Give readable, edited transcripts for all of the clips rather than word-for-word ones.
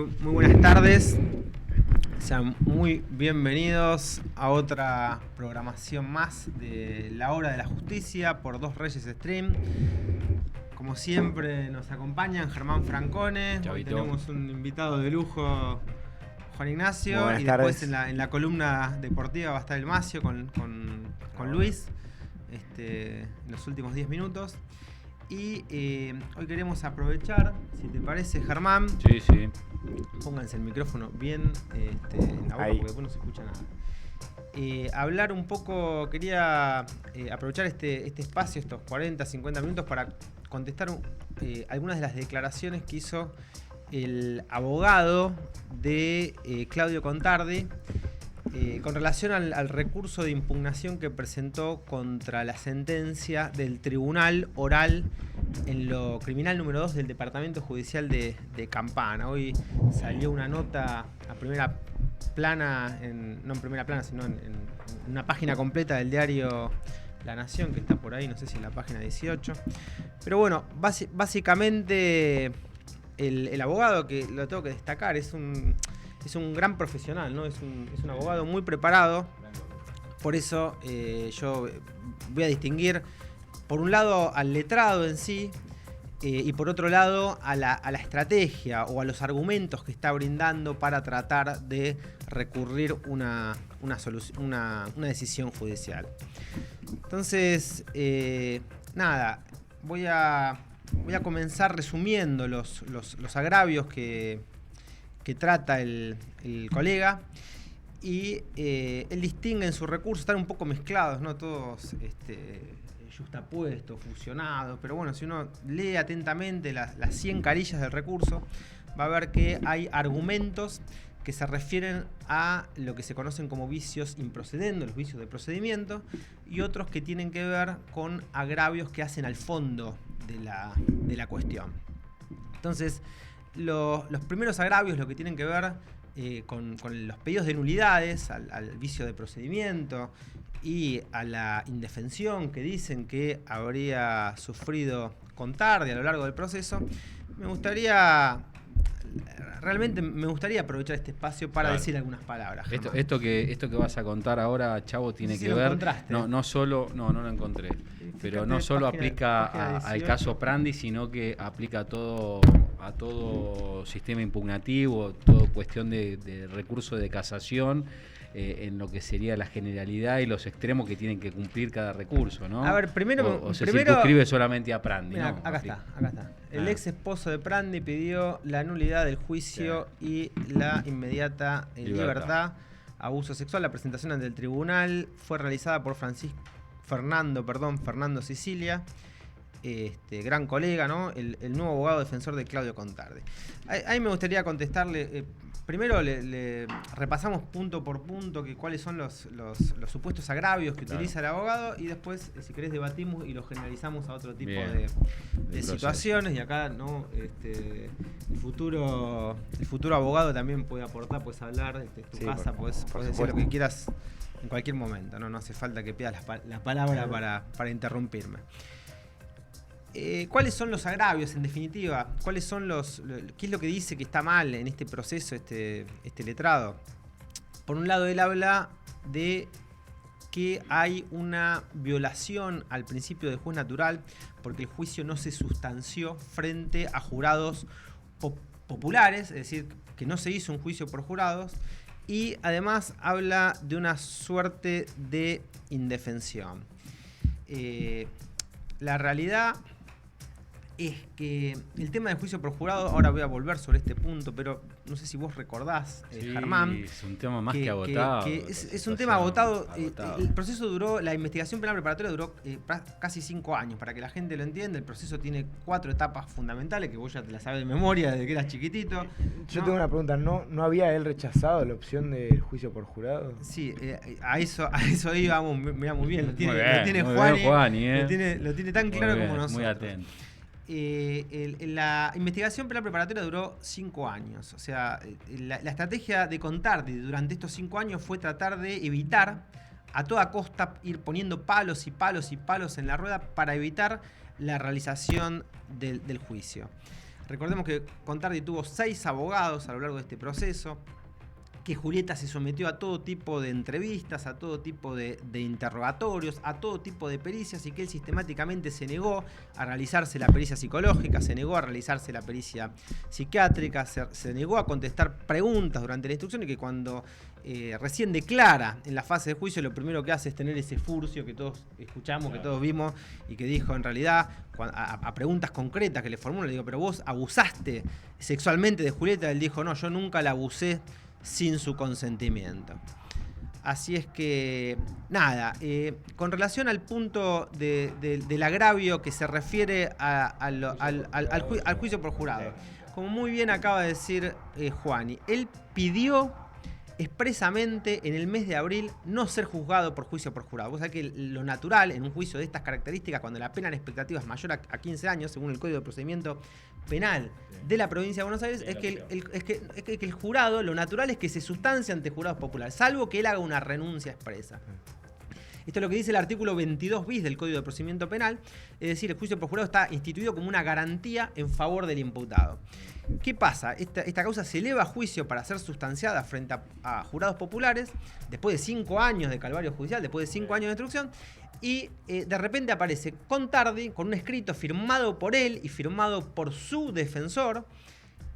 Muy buenas tardes. Sean muy bienvenidos a otra programación más de La Hora de la Justicia por Dos Reyes Stream. Como siempre nos acompañan Germán Francone. Hoy tenemos un invitado de lujo, Juan Ignacio. Buenas y tardes. Después en la columna deportiva va a estar el Macio con Luis en los últimos 10 minutos. Y hoy queremos aprovechar, si te parece, Germán. Sí. Pónganse el micrófono bien en la boca porque después no se escucha nada. Hablar un poco, quería aprovechar este espacio, estos 40, 50 minutos para contestar algunas de las declaraciones que hizo el abogado de Claudio Contardi con relación al recurso de impugnación que presentó contra la sentencia del Tribunal Oral en lo criminal número 2 del Departamento Judicial de Campana. Hoy salió una nota a primera plana, no en primera plana, sino en una página completa del diario La Nación, que está por ahí, no sé si en la página 18. Pero bueno, básicamente el abogado, que lo tengo que destacar, es un gran profesional, ¿no? Es un abogado muy preparado. Por eso yo voy a distinguir, por un lado, al letrado en sí, y por otro lado, a la estrategia o a los argumentos que está brindando para tratar de recurrir una decisión judicial. Entonces, voy a comenzar resumiendo los agravios que trata el colega, y él distingue en su recurso, están un poco mezclados, ¿no? Todos yuxtapuestos, fusionados, pero bueno, si uno lee atentamente las 100 carillas del recurso, va a ver que hay argumentos que se refieren a lo que se conocen como vicios improcedendo, los vicios de procedimiento, y otros que tienen que ver con agravios que hacen al fondo de la cuestión. Entonces, los primeros agravios, lo que tienen que ver con los pedidos de nulidades, al vicio de procedimiento y a la indefensión que dicen que habría sufrido Contardi a lo largo del proceso, me gustaría aprovechar este espacio para decir algunas palabras. Esto que vas a contar ahora, Chavo, tiene que ver. No lo encontré. Pero no solo aplica al caso Prandi, sino que aplica a todo sistema impugnativo, toda cuestión de recurso de casación, en lo que sería la generalidad y los extremos que tienen que cumplir cada recurso, ¿no? A ver, primero se circunscribe solamente a Prandi, mirá, ¿no? Acá está. El ex esposo de Prandi pidió la nulidad del juicio y la inmediata libertad. Abuso sexual. La presentación ante el tribunal fue realizada por Fernando Sicilia, gran colega, ¿no? El nuevo abogado defensor de Claudio Contardi. Ahí me gustaría contestarle. Primero le repasamos punto por punto cuáles son los supuestos agravios que utiliza el abogado, y después, si querés, debatimos y los generalizamos a otro tipo de situaciones. Y acá, ¿no? El futuro abogado también puede aportar, puedes hablar, tu casa, puedes decir lo que quieras en cualquier momento, no hace falta que pidas la palabra para interrumpirme. ¿Cuáles son los agravios, en definitiva? ¿Qué es lo que dice que está mal en este proceso este letrado? Por un lado, él habla de que hay una violación al principio de juez natural porque el juicio no se sustanció frente a jurados populares, es decir, que no se hizo un juicio por jurados, y además habla de una suerte de indefensión. La realidad es que el tema del juicio por jurado, ahora voy a volver sobre este punto, pero no sé si vos recordás, Germán. Es un tema más que agotado. Es un tema agotado. El proceso duró, la investigación penal preparatoria duró casi 5 años. Para que la gente lo entienda, el proceso tiene 4 etapas fundamentales que vos ya te las sabes de memoria desde que eras chiquitito. Yo tengo una pregunta, ¿no había él rechazado la opción del juicio por jurado? Sí, a eso íbamos, mirá, muy bien, lo tiene Juani, lo tiene tan claro como nosotros. Muy atento. La investigación penal preparatoria duró 5 años. O sea, la estrategia de Contardi durante estos 5 años fue tratar de evitar a toda costa ir poniendo palos y palos y palos en la rueda para evitar la realización del juicio. Recordemos que Contardi tuvo 6 abogados a lo largo de este proceso, que Julieta se sometió a todo tipo de entrevistas, a todo tipo de interrogatorios, a todo tipo de pericias, y que él sistemáticamente se negó a realizarse la pericia psicológica, se negó a realizarse la pericia psiquiátrica, se negó a contestar preguntas durante la instrucción, y que cuando recién declara en la fase de juicio, lo primero que hace es tener ese furcio que todos escuchamos, que todos vimos, y que dijo en realidad, a preguntas concretas que le formuló, le digo, pero vos abusaste sexualmente de Julieta. Él dijo, no, yo nunca la abusé sin su consentimiento. Así es que, nada, con relación al punto del agravio que se refiere al juicio por jurado, como muy bien acaba de decir Juani, él pidió expresamente en el mes de abril no ser juzgado por juicio por jurado. Vos sabés que lo natural en un juicio de estas características, cuando la pena en expectativa es mayor a 15 años, según el Código de Procedimiento Penal de la provincia de Buenos Aires, es que el jurado, lo natural es que se sustancie ante jurados populares, salvo que él haga una renuncia expresa. Esto es lo que dice el artículo 22 bis del Código de Procedimiento Penal, es decir, el juicio por jurado está instituido como una garantía en favor del imputado. ¿Qué pasa? Esta causa se eleva a juicio para ser sustanciada frente a jurados populares, después de 5 años de calvario judicial, después de 5 años de instrucción, y de repente aparece Contardi con un escrito firmado por él y firmado por su defensor,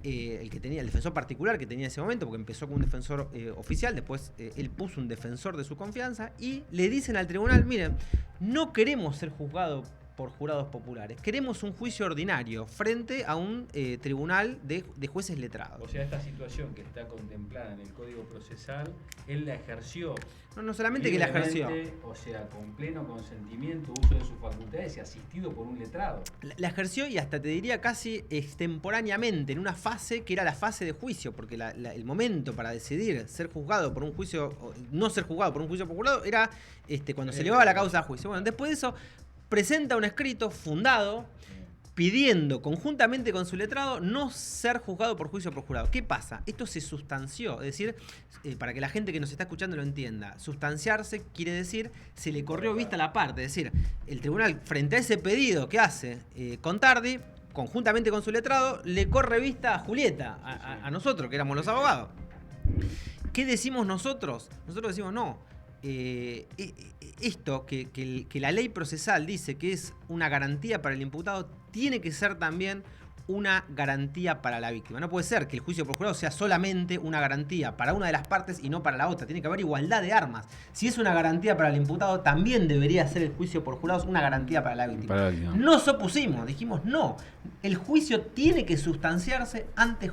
el defensor particular que tenía en ese momento, porque empezó con un defensor oficial, después él puso un defensor de su confianza, y le dicen al tribunal, miren, no queremos ser juzgados por jurados populares, queremos un juicio ordinario frente a un tribunal de jueces letrados. O sea, esta situación que está contemplada en el Código Procesal, él la ejerció. No solamente que la ejerció. O sea, con pleno consentimiento, uso de sus facultades y asistido por un letrado. La ejerció, y hasta te diría casi extemporáneamente, en una fase que era la fase de juicio, porque el momento para decidir ser juzgado por un juicio, o no ser juzgado por un juicio por jurado, era cuando se elevaba la causa a juicio. Bueno, después de eso presenta un escrito fundado pidiendo conjuntamente con su letrado no ser juzgado por juicio por jurado. ¿Qué pasa? Esto se sustanció, es decir, para que la gente que nos está escuchando lo entienda, sustanciarse quiere decir se le corrió vista a la parte, es decir, el tribunal frente a ese pedido que hace Contardi, conjuntamente con su letrado, le corre vista a Julieta, a nosotros que éramos los abogados. ¿Qué decimos nosotros? Nosotros decimos no. Esto que la ley procesal dice que es una garantía para el imputado, tiene que ser también una garantía para la víctima. No puede ser que el juicio por jurado sea solamente una garantía para una de las partes y no para la otra. Tiene que haber igualdad de armas. Si es una garantía para el imputado, también debería ser el juicio por jurado una garantía para la víctima. Nos opusimos, dijimos no. El juicio tiene que sustanciarse ante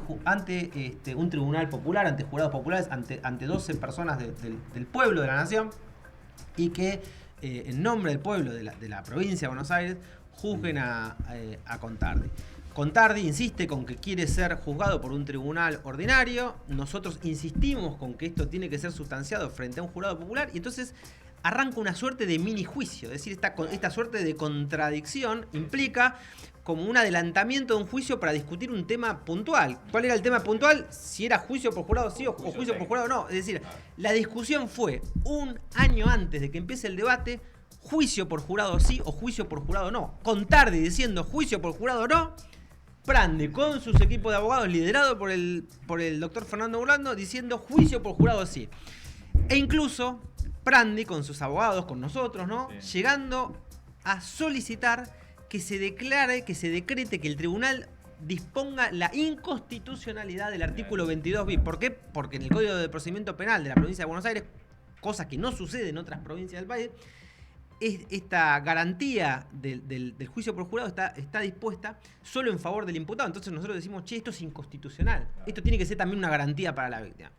un tribunal popular, ante jurados populares, ante 12 personas del pueblo, de la nación, y que en nombre del pueblo de la provincia de Buenos Aires juzguen a Contardi. Contardi insiste con que quiere ser juzgado por un tribunal ordinario. Nosotros insistimos con que esto tiene que ser sustanciado frente a un jurado popular, y entonces arranca una suerte de mini juicio. Es decir, esta suerte de contradicción implica como un adelantamiento de un juicio para discutir un tema puntual. ¿Cuál era el tema puntual? Si era juicio por jurado sí o juicio por jurado no. Es decir, la discusión fue un año antes de que empiece el debate, juicio por jurado sí o juicio por jurado no. Contardi diciendo juicio por jurado no, Prandi con sus equipos de abogados liderado por el doctor Fernando Burlando diciendo juicio por jurado sí. E incluso Prandi con sus abogados, con nosotros, ¿no? Sí. Llegando a solicitar que se decrete que el tribunal disponga la inconstitucionalidad del artículo 22 bis. ¿Por qué? Porque en el Código de Procedimiento Penal de la provincia de Buenos Aires, cosa que no sucede en otras provincias del país, esta garantía del juicio por jurado está dispuesta solo en favor del imputado. Entonces nosotros decimos, che, esto es inconstitucional. Esto tiene que ser también una garantía para la víctima.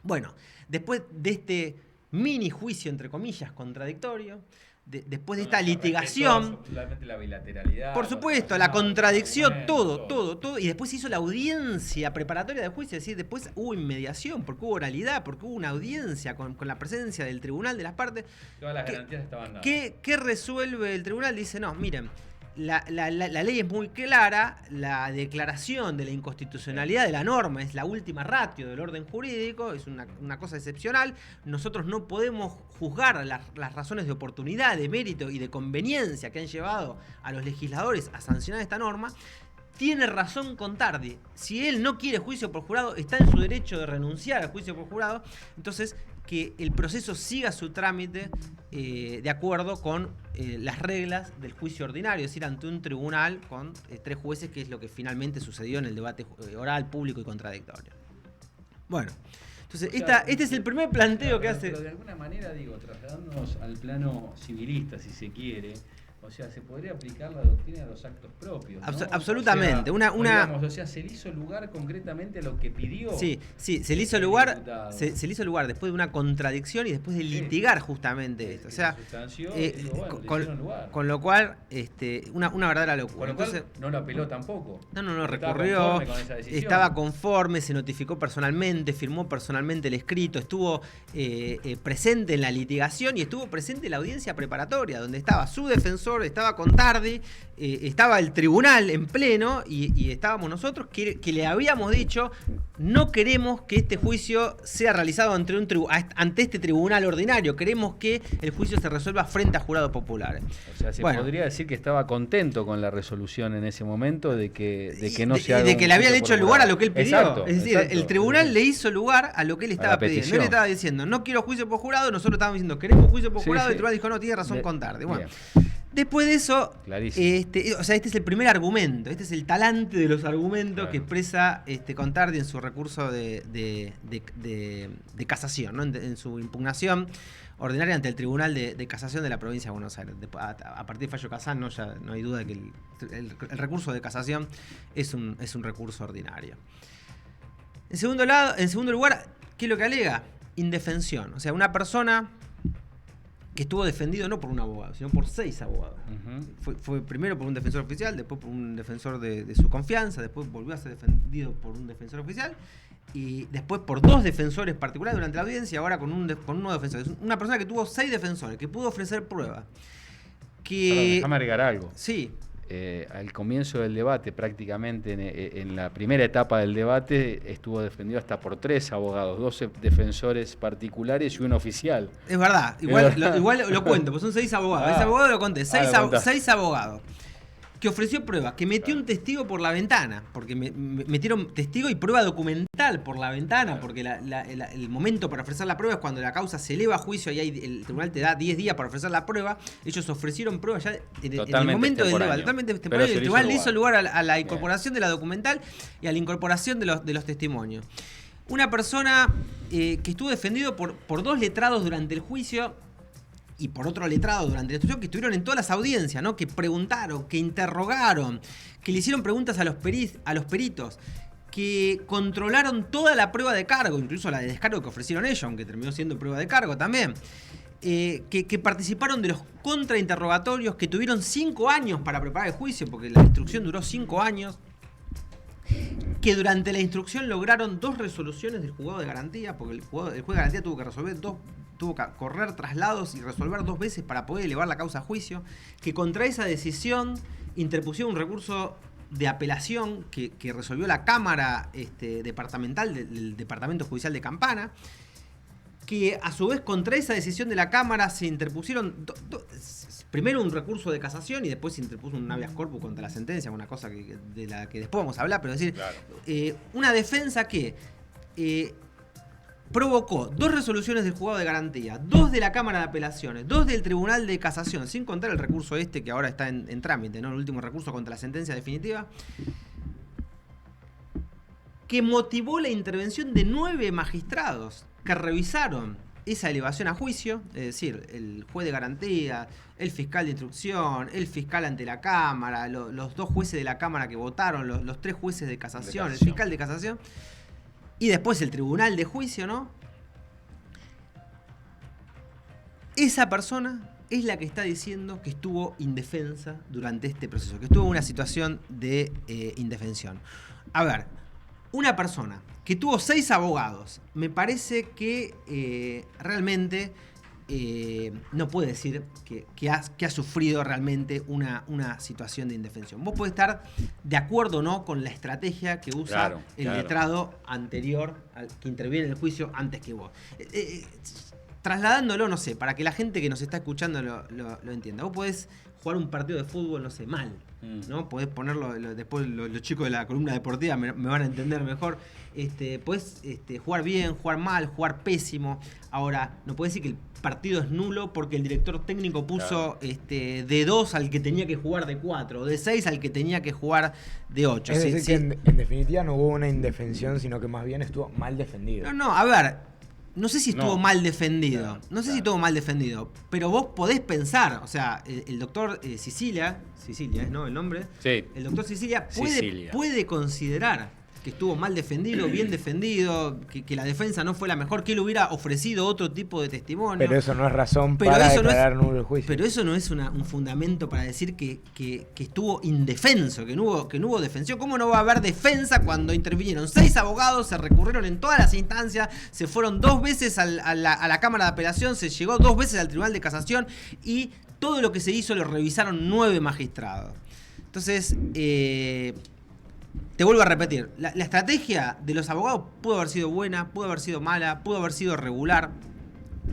Bueno, después de este mini juicio, entre comillas, contradictorio, después de esta litigación, la bilateralidad, por supuesto, la contradicción, todo, y después se hizo la audiencia preparatoria del juicio, es decir, después hubo inmediación, porque hubo oralidad, porque hubo una audiencia con la presencia del tribunal de las partes. Todas las garantías estaban dadas. ¿Qué resuelve el tribunal? Dice, no, miren, la ley es muy clara, la declaración de la inconstitucionalidad de la norma es la última ratio del orden jurídico, es una cosa excepcional. Nosotros no podemos juzgar las razones de oportunidad, de mérito y de conveniencia que han llevado a los legisladores a sancionar esta norma. tiene razón Contardi. Si él no quiere juicio por jurado, está en su derecho de renunciar al juicio por jurado. Entonces, que el proceso siga su trámite de acuerdo con las reglas del juicio ordinario, es decir, ante un tribunal con 3 jueces, que es lo que finalmente sucedió en el debate oral, público y contradictorio. Bueno, entonces este es el primer planteo que hace. Pero de alguna manera, trasladándonos al plano civilista, si se quiere. O sea, se podría aplicar la doctrina de los actos propios, ¿no? Absolutamente. O sea, se le hizo lugar concretamente a lo que pidió. Sí, se le hizo lugar. Se le hizo lugar después de una contradicción y después de litigar justamente esto. O sea, con lo cual, una verdadera locura. Entonces, no lo apeló tampoco. No, recurrió. Estaba conforme, se notificó personalmente, firmó personalmente el escrito, estuvo presente en la litigación y estuvo presente en la audiencia preparatoria, donde estaba su defensor, estaba Contardi, estaba el tribunal en pleno y estábamos nosotros que le habíamos dicho: no queremos que este juicio sea realizado ante este tribunal ordinario, queremos que el juicio se resuelva frente a jurados populares. O sea, se podría decir que estaba contento con la resolución en ese momento de que no se haga. De que le habían hecho lugar a lo que él pidió. Exacto, es decir, el tribunal le hizo lugar a lo que él estaba pidiendo. No le estaba diciendo: no quiero juicio por jurado, nosotros estábamos diciendo: queremos juicio por jurado, y el tribunal dijo: no, tiene razón Contardi. Bueno. Después de eso, este es el primer argumento, este es el talante de los argumentos que expresa Contardi en su recurso de casación, ¿no? en su impugnación ordinaria ante el Tribunal de Casación de la Provincia de Buenos Aires. A partir del fallo Casano ya no hay duda de que el recurso de casación es un recurso ordinario. En segundo lugar, ¿qué es lo que alega? Indefensión. O sea, una persona que estuvo defendido no por un abogado, sino por 6 abogados. Fue primero por un defensor oficial, después por un defensor de su confianza, después volvió a ser defendido por un defensor oficial, y después por 2 defensores particulares durante la audiencia, y ahora con un nuevo defensor. Una persona que tuvo 6 defensores, que pudo ofrecer pruebas. Déjame agregar algo. Sí. Al comienzo del debate, prácticamente en la primera etapa del debate, estuvo defendido hasta por 3 abogados, 2 defensores particulares y un oficial. Es verdad, igual lo cuento, pues son 6 abogados. Ese abogado lo conté, 6 abogados. Que ofreció pruebas, que metió un testigo por la ventana, porque metieron testigo y prueba documental por la ventana, porque el momento para ofrecer la prueba es cuando la causa se eleva a juicio y el tribunal te da 10 días para ofrecer la prueba. Ellos ofrecieron pruebas ya en el momento del debate, totalmente temporal. El tribunal le hizo lugar a la incorporación de la documental y a la incorporación de los testimonios. Una persona que estuvo defendido por 2 letrados durante el juicio y por otro letrado durante la instrucción, que estuvieron en todas las audiencias, ¿no? Que preguntaron, que interrogaron, que le hicieron preguntas a los peritos, que controlaron toda la prueba de cargo, incluso la de descargo que ofrecieron ellos, aunque terminó siendo prueba de cargo también. Que participaron de los contrainterrogatorios, que tuvieron 5 años para preparar el juicio, porque la instrucción duró 5 años. Que durante la instrucción lograron 2 resoluciones del juzgado de garantía, porque el juez de garantía tuvo que resolver tuvo que correr traslados y resolver 2 veces para poder elevar la causa a juicio, que contra esa decisión interpusieron un recurso de apelación que resolvió la Cámara departamental del Departamento Judicial de Campana, que a su vez contra esa decisión de la Cámara se interpusieron primero un recurso de casación y después se interpuso un habeas corpus contra la sentencia, una cosa de la que después vamos a hablar, pero es decir, una defensa que provocó 2 resoluciones del juzgado de garantía, 2 de la Cámara de Apelaciones, 2 del Tribunal de Casación, sin contar el recurso que ahora está en trámite, ¿no? El último recurso contra la sentencia definitiva, que motivó la intervención de 9 magistrados que revisaron esa elevación a juicio, es decir, el juez de garantía, el fiscal de instrucción, el fiscal ante la Cámara, los 2 jueces de la Cámara que votaron, los 3 jueces de casación, el fiscal de casación, y después el tribunal de juicio, ¿no? Esa persona es la que está diciendo que estuvo indefensa durante este proceso, que estuvo en una situación de indefensión. A ver, una persona que tuvo 6 abogados, me parece que realmente no puede decir que ha sufrido realmente una situación de indefensión. Vos podés estar de acuerdo o no con la estrategia que usa el letrado anterior al que interviene en el juicio antes que vos. Trasladándolo, no sé, para que la gente que nos está escuchando lo entienda. Vos podés jugar un partido de fútbol, no sé, mal. ¿No? Podés ponerlo, después los chicos de la columna deportiva me van a entender mejor. Podés jugar bien, jugar mal, jugar pésimo. Ahora, no podés decir que el partido es nulo porque el director técnico puso de 2 al que tenía que jugar de 4, o de 6 al que tenía que jugar de 8. Es decir, que en definitiva no hubo una indefensión, sino que más bien estuvo mal defendido. No, a ver. No sé si estuvo mal defendido. No sé si estuvo mal defendido. Pero vos podés pensar. O sea, el doctor Sicilia, ¿no? El nombre. Sí. El doctor Sicilia puede considerar que estuvo mal defendido, bien defendido, que la defensa no fue la mejor, que él hubiera ofrecido otro tipo de testimonio. Pero eso no es razón para declarar nulo el juicio. Pero eso no es un fundamento para decir que estuvo indefenso, que no hubo defensión. ¿Cómo no va a haber defensa cuando intervinieron 6 abogados, se recurrieron en todas las instancias, se fueron 2 veces a la Cámara de Apelación, se llegó 2 veces al Tribunal de Casación y todo lo que se hizo lo revisaron 9 magistrados? Entonces, te vuelvo a repetir, la estrategia de los abogados pudo haber sido buena, pudo haber sido mala, pudo haber sido regular,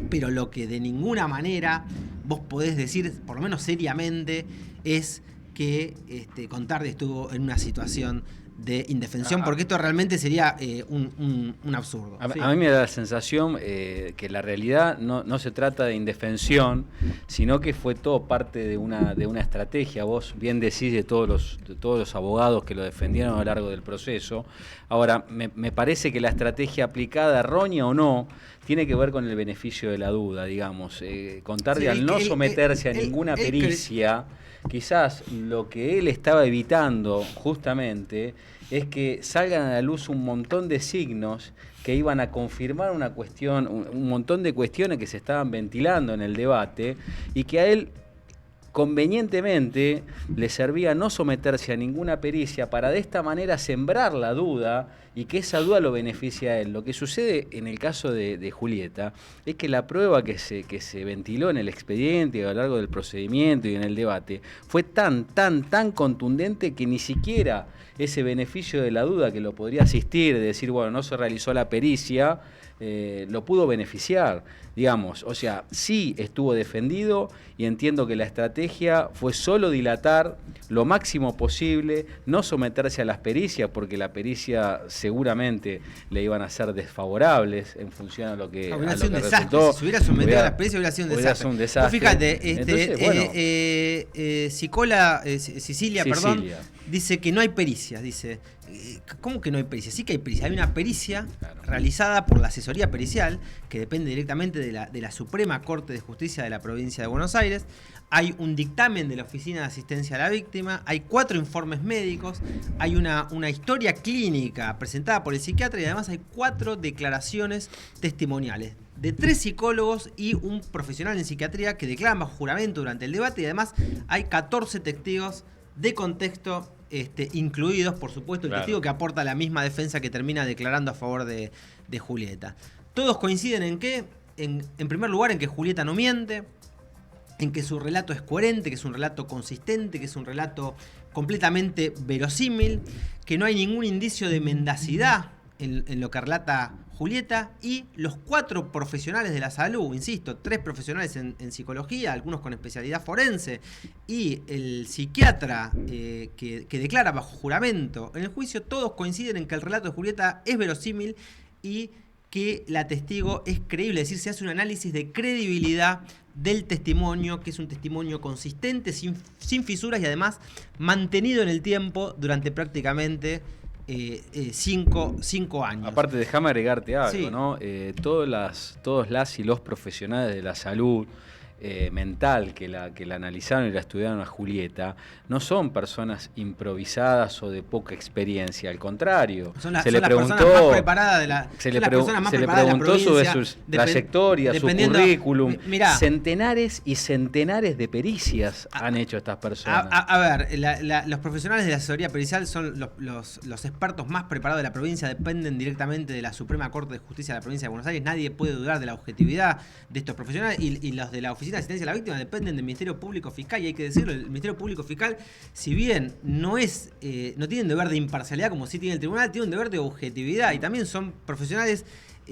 pero lo que de ninguna manera vos podés decir, por lo menos seriamente, es que Contardi estuvo en una situación de indefensión, porque esto realmente sería un absurdo. A mí me da la sensación que la realidad no se trata de indefensión, sino que fue todo parte de una estrategia. Vos bien decís de todos los abogados que lo defendieron a lo largo del proceso. Ahora, me parece que la estrategia aplicada, errónea o no, tiene que ver con el beneficio de la duda, digamos. Contardi, al no someterse a ninguna pericia, quizás lo que él estaba evitando justamente es que salgan a la luz un montón de signos que iban a confirmar una cuestión, un montón de cuestiones que se estaban ventilando en el debate, y que a él convenientemente le servía no someterse a ninguna pericia para de esta manera sembrar la duda y que esa duda lo beneficie a él. Lo que sucede en el caso de Julieta es que la prueba que se ventiló en el expediente a lo largo del procedimiento y en el debate fue tan contundente que ni siquiera ese beneficio de la duda que lo podría asistir, de decir, bueno, no se realizó la pericia, lo pudo beneficiar, digamos. O sea, sí estuvo defendido, y entiendo que la estrategia fue solo dilatar lo máximo posible, no someterse a las pericias, porque la pericia seguramente le iban a ser desfavorables en función a lo que, resultó. Si se hubiera sometido a las pericias hubiera sido un desastre. Vos fíjate, Entonces, Sicilia, dice que no hay pericias, dice. ¿Cómo que no hay pericia? Sí que hay pericia. Hay una pericia realizada por la asesoría pericial, que depende directamente de la Suprema Corte de Justicia de la provincia de Buenos Aires. Hay un dictamen de la Oficina de Asistencia a la Víctima. Hay 4 informes médicos. Hay una historia clínica presentada por el psiquiatra, y además hay 4 declaraciones testimoniales de 3 psicólogos y un profesional en psiquiatría que declaran bajo juramento durante el debate, y además hay 14 testigos de contexto, incluidos, por supuesto, el testigo que aporta la misma defensa que termina declarando a favor de Julieta. Todos coinciden en que, en primer lugar, en que Julieta no miente, en que su relato es coherente, que es un relato consistente, que es un relato completamente verosímil, que no hay ningún indicio de mendacidad en lo que relata Julieta, y los 4 profesionales de la salud, insisto, 3 profesionales en psicología, algunos con especialidad forense, y el psiquiatra que declara bajo juramento en el juicio, todos coinciden en que el relato de Julieta es verosímil y que la testigo es creíble. Es decir, se hace un análisis de credibilidad del testimonio, que es un testimonio consistente, sin fisuras, y además mantenido en el tiempo durante prácticamente 5 años. Aparte, déjame agregarte algo, sí, ¿no? Todos las y los profesionales de la salud mental que la analizaron y la estudiaron a Julieta no son personas improvisadas o de poca experiencia, al contrario. Se le preguntó más preparadas de la se le preguntó sobre su trayectoria, su currículum. Mirá, centenares y centenares de pericias han hecho estas personas. A ver, los profesionales de la asesoría pericial son los expertos más preparados de la provincia, dependen directamente de la Suprema Corte de Justicia de la provincia de Buenos Aires. Nadie puede dudar de la objetividad de estos profesionales, y los de la Oficina de Asistencia a la Víctima dependen del Ministerio Público Fiscal, y hay que decirlo, el Ministerio Público Fiscal, si bien no tiene un deber de imparcialidad como sí tiene el tribunal, tiene un deber de objetividad, y también son profesionales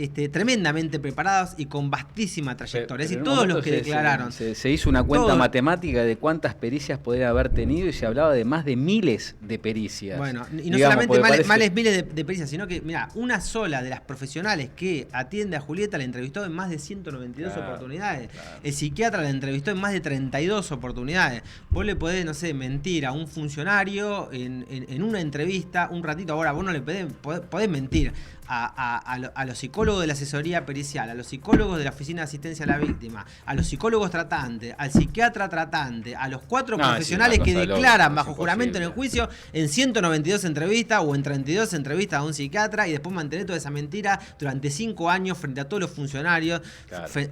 tremendamente preparados y con vastísima trayectoria. Es decir, todos los que declararon. Se hizo una cuenta matemática de cuántas pericias podría haber tenido y se hablaba de más de miles de pericias. Bueno, y no solamente males miles de pericias, sino que, mira, una sola de las profesionales que atiende a Julieta la entrevistó en más de 192 oportunidades. Claro. El psiquiatra la entrevistó en más de 32 oportunidades. Vos le podés, no sé, mentir a un funcionario en una entrevista un ratito. Ahora, vos no le podés mentir a los psicólogos de la asesoría pericial, a los psicólogos de la oficina de asistencia a la víctima, a los psicólogos tratantes, al psiquiatra tratante, a los 4 profesionales que declaran bajo juramento en el juicio en 192 entrevistas o en 32 entrevistas a un psiquiatra, y después mantener toda esa mentira durante 5 años frente a todos los funcionarios,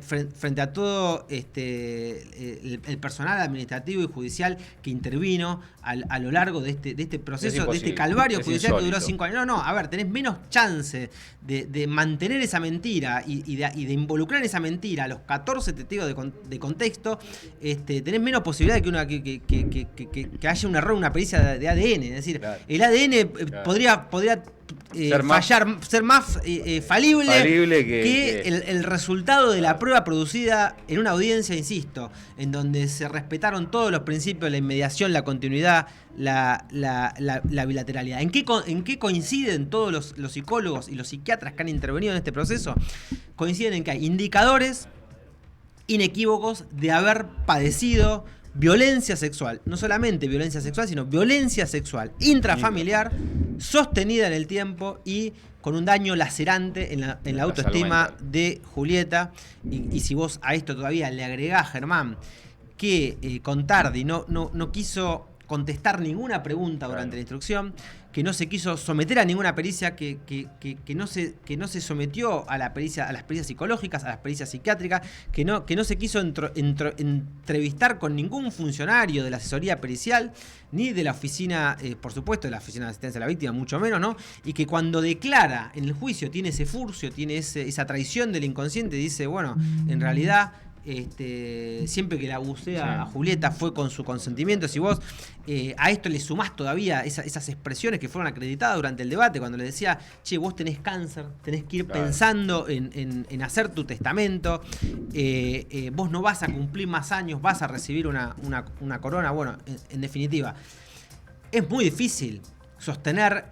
frente a todo el personal administrativo y judicial que intervino a lo largo de este proceso, de este calvario judicial que duró 5 años. No, a ver, tenés menos chance de mantener esa mentira y de involucrar en esa mentira a los 14 testigos de contexto. Tenés menos posibilidad de que haya un error en una pericia de ADN. Es decir, el ADN podría ser más falible que el resultado de la prueba producida en una audiencia, insisto, en donde se respetaron todos los principios, la inmediación, la continuidad, la bilateralidad. ¿En qué coinciden todos los psicólogos y los psiquiatras que han intervenido en este proceso? Coinciden en que hay indicadores inequívocos de haber padecido violencia sexual, no solamente violencia sexual, sino violencia sexual intrafamiliar, sostenida en el tiempo y con un daño lacerante en la autoestima de Julieta. Y si vos a esto todavía le agregás, Germán, que Contardi no quiso contestar ninguna pregunta durante la instrucción, que no se quiso someter a ninguna pericia, que no se sometió a las pericias psicológicas, a las pericias psiquiátricas, que no se quiso entrevistar con ningún funcionario de la asesoría pericial, ni de la oficina, por supuesto, de la oficina de asistencia a la víctima, mucho menos, ¿no? Y que cuando declara en el juicio tiene ese furcio, tiene esa traición del inconsciente, dice, bueno, en realidad siempre que la bucea a Julieta fue con su consentimiento. Si vos a esto le sumás todavía esas expresiones que fueron acreditadas durante el debate, cuando le decía, che, vos tenés cáncer, tenés que ir pensando en hacer tu testamento, vos no vas a cumplir más años, vas a recibir una corona. Bueno, en definitiva, es muy difícil sostener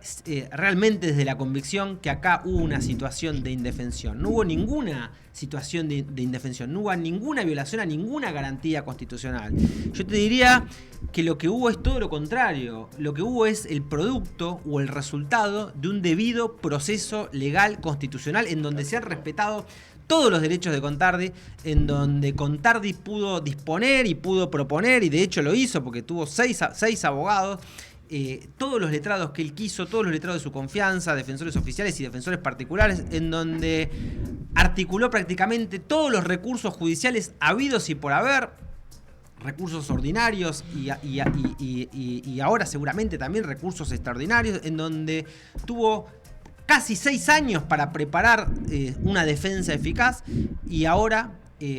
realmente desde la convicción que acá hubo una situación de indefensión. No hubo ninguna situación de indefensión, no hubo ninguna violación a ninguna garantía constitucional. Yo te diría que lo que hubo es todo lo contrario. Lo que hubo es el producto o el resultado de un debido proceso legal constitucional en donde se han respetado todos los derechos de Contardi, en donde Contardi pudo disponer y pudo proponer, y de hecho lo hizo porque tuvo seis abogados, todos los letrados que él quiso, todos los letrados de su confianza, defensores oficiales y defensores particulares, en donde articuló prácticamente todos los recursos judiciales habidos y por haber, recursos ordinarios y ahora seguramente también recursos extraordinarios, en donde tuvo casi 6 años para preparar una defensa eficaz, y ahora,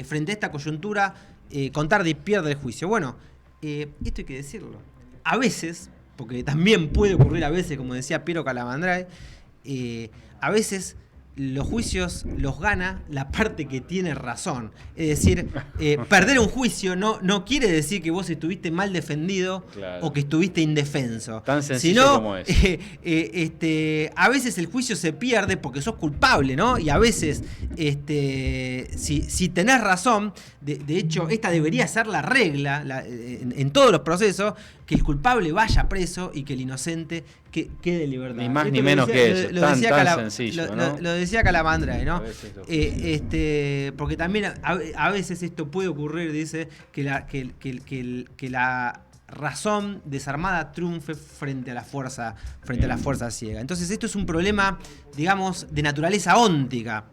frente a esta coyuntura, Contardi pierde el juicio. Bueno, esto hay que decirlo. A veces, porque también puede ocurrir a veces, como decía Piero Calamandrei, a veces los juicios los gana la parte que tiene razón. Es decir, perder un juicio no quiere decir que vos estuviste mal defendido, claro, o que estuviste indefenso. Tan sencillo como es. A veces el juicio se pierde porque sos culpable, ¿no? Y a veces, si tenés razón, de hecho, esta debería ser la regla en todos los procesos, que el culpable vaya preso y que el inocente quede en libertad. Ni más ni menos que eso, tan sencillo, ¿no? Lo decía Calamandrei, ¿no? Porque también a veces esto puede ocurrir, dice, que la razón desarmada triunfe frente a la fuerza ciega. Entonces esto es un problema, digamos, de naturaleza óntica.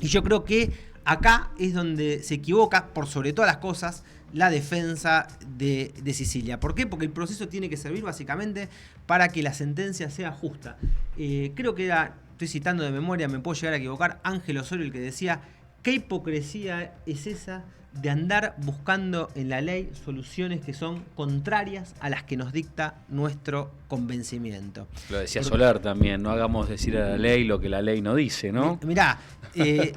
Y yo creo que acá es donde se equivoca, por sobre todas las cosas, la defensa de Sicilia. ¿Por qué? Porque el proceso tiene que servir básicamente para que la sentencia sea justa. Creo que estoy citando de memoria, me puedo llegar a equivocar, Ángel Osorio el que decía ¿Qué hipocresía es esa de andar buscando en la ley soluciones que son contrarias a las que nos dicta nuestro convencimiento? Lo decía Soler también, no hagamos decir a la ley lo que la ley no dice, ¿no? Mirá,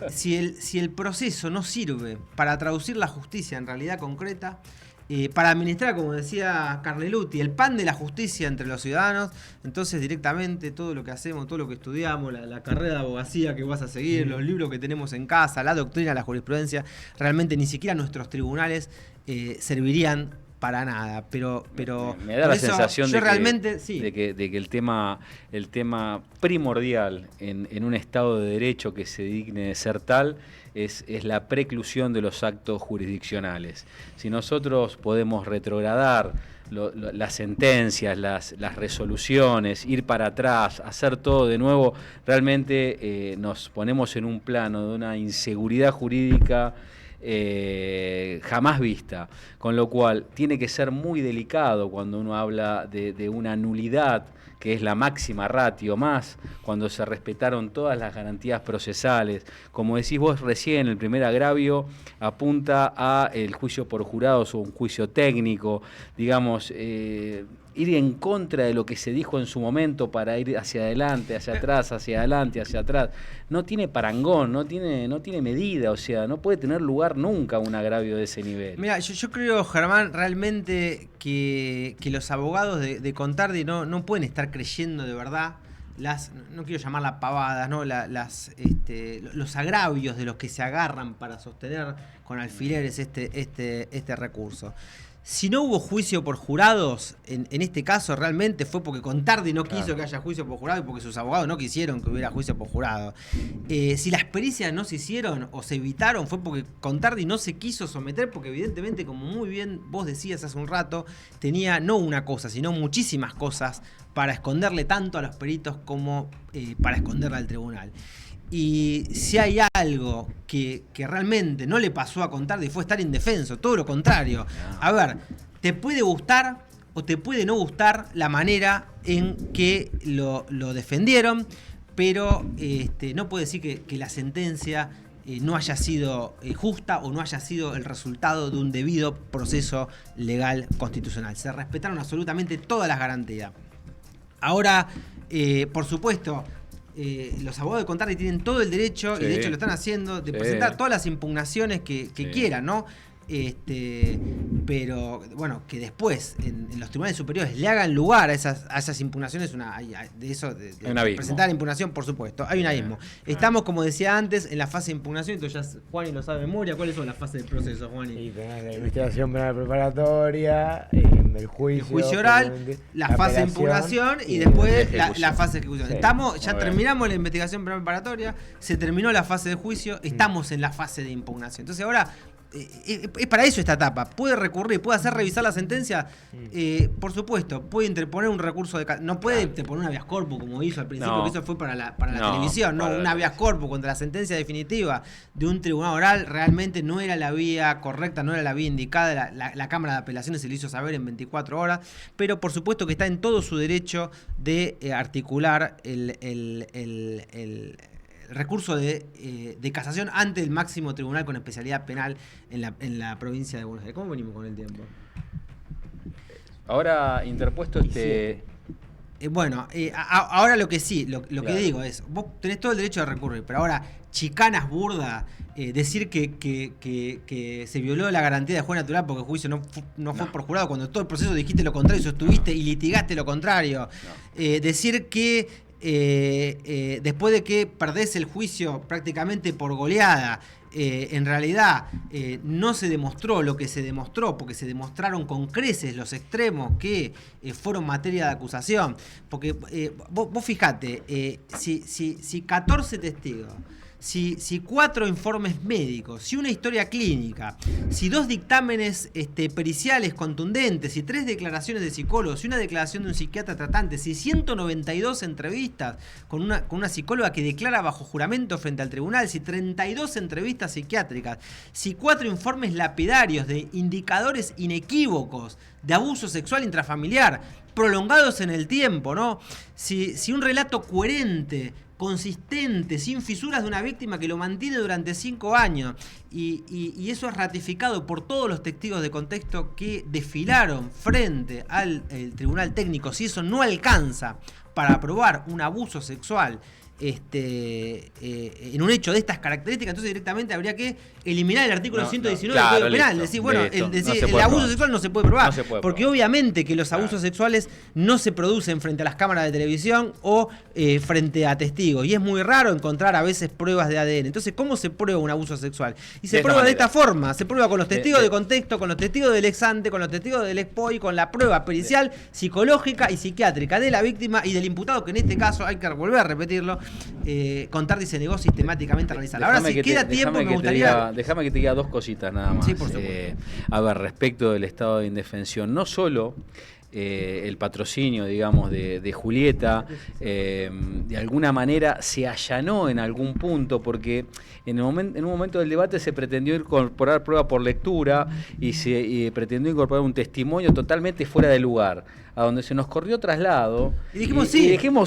si el proceso no sirve para traducir la justicia en realidad concreta, para administrar, como decía Carneluti, el pan de la justicia entre los ciudadanos, entonces directamente todo lo que hacemos, todo lo que estudiamos, la carrera de abogacía que vas a seguir, los libros que tenemos en casa, la doctrina, la jurisprudencia, realmente ni siquiera nuestros tribunales servirían para nada, pero me da la sensación de que el tema primordial en un Estado de Derecho que se digne de ser tal es la preclusión de los actos jurisdiccionales. Si nosotros podemos retrogradar las sentencias, las resoluciones, ir para atrás, hacer todo de nuevo, realmente nos ponemos en un plano de una inseguridad jurídica jamás vista, con lo cual tiene que ser muy delicado cuando uno habla de una nulidad, que es la máxima ratio, más cuando se respetaron todas las garantías procesales. Como decís vos recién, el primer agravio apunta a el juicio por jurados o un juicio técnico, digamos, ir en contra de lo que se dijo en su momento para ir hacia adelante, hacia atrás, hacia adelante, hacia atrás. No tiene parangón, no tiene medida, o sea, no puede tener lugar nunca un agravio de ese nivel. Mira, yo creo, Germán, realmente que los abogados de Contardi no pueden estar creyendo de verdad no quiero llamarlas pavadas, ¿no? Los agravios de los que se agarran para sostener con alfileres este recurso. Si no hubo juicio por jurados, en este caso realmente fue porque Contardi no quiso que haya juicio por jurado y porque sus abogados no quisieron que hubiera juicio por jurado. Si las pericias no se hicieron o se evitaron fue porque Contardi no se quiso someter, porque evidentemente, como muy bien vos decías hace un rato, tenía no una cosa, sino muchísimas cosas para esconderle tanto a los peritos como para esconderle al tribunal. Y si hay algo que realmente no le pasó a Contardi fue estar indefenso, todo lo contrario. A ver, te puede gustar o te puede no gustar la manera en que lo defendieron, pero no puede decir que la sentencia no haya sido justa o no haya sido el resultado de un debido proceso legal constitucional. Se respetaron absolutamente todas las garantías. Ahora, por supuesto, los abogados de Contardi tienen todo el derecho, y de hecho lo están haciendo, de presentar todas las impugnaciones que quieran, ¿no? Pero bueno, que después en los tribunales superiores le hagan lugar a esas impugnaciones, de presentar la impugnación, por supuesto, hay un abismo. Estamos, como decía antes, en la fase de impugnación, entonces ya Juani lo sabe de memoria. ¿Cuáles son las fases del proceso, Juani? Y la investigación penal preparatoria, el juicio oral, la fase de impugnación y después la fase de ejecución. Ya terminamos la investigación penal preparatoria, se terminó la fase de juicio, estamos en la fase de impugnación. Entonces ahora es para eso esta etapa. Puede recurrir, puede hacer revisar la sentencia, por supuesto, puede interponer un recurso no puede interponer un habeas corpus como hizo al principio, que eso fue para la televisión, un habeas corpus contra la sentencia definitiva de un tribunal oral. Realmente no era la vía correcta, no era la vía indicada. La Cámara de Apelaciones se lo hizo saber en 24 horas, pero por supuesto que está en todo su derecho de articular el recurso de casación ante el máximo tribunal con especialidad penal en la provincia de Buenos Aires. ¿Cómo venimos con el tiempo? Ahora interpuesto ahora lo que sí, lo que digo es, vos tenés todo el derecho de recurrir, pero ahora chicanas burdas, decir que se violó la garantía de juez natural porque el juicio no fue por jurado, cuando todo el proceso dijiste lo contrario, sostuviste y litigaste lo contrario. Decir que después de que perdés el juicio prácticamente por goleada, en realidad no se demostró lo que se demostró, porque se demostraron con creces los extremos que fueron materia de acusación. Porque vos fijate, si 14 testigos, si 4 informes médicos, si una historia clínica, si 2 dictámenes periciales contundentes, si 3 declaraciones de psicólogos, si una declaración de un psiquiatra tratante, si 192 entrevistas con una psicóloga que declara bajo juramento frente al tribunal, si 32 entrevistas psiquiátricas, si 4 informes lapidarios de indicadores inequívocos de abuso sexual intrafamiliar, prolongados en el tiempo, ¿no? Si un relato coherente, consistente, sin fisuras de una víctima que lo mantiene durante 5 años y eso es ratificado por todos los testigos de contexto que desfilaron frente al tribunal técnico, si eso no alcanza para probar un abuso sexual en un hecho de estas características, entonces directamente habría que eliminar el artículo 119 del Código Penal. Decir, bueno, el abuso sexual no se puede probar, porque obviamente que los abusos sexuales no se producen frente a las cámaras de televisión o frente a testigos, y es muy raro encontrar a veces pruebas de ADN. Entonces, ¿cómo se prueba un abuso sexual? Y se prueba de esta forma, se prueba con los testigos de contexto, con los testigos del ex ante, con los testigos del ex poi, con la prueba pericial, psicológica y psiquiátrica de la víctima y del imputado, que en este caso, hay que volver a repetirlo, Contardi se negó sistemáticamente a realizar. Ahora, si queda tiempo, me gustaría... Déjame que te diga 2 cositas nada más. Sí, por supuesto. A ver, respecto del estado de indefensión, no solo el patrocinio, digamos, de Julieta, de alguna manera se allanó en algún punto, porque en un momento del debate se pretendió incorporar prueba por lectura y se pretendió incorporar un testimonio totalmente fuera de lugar, a donde se nos corrió traslado. Y dijimos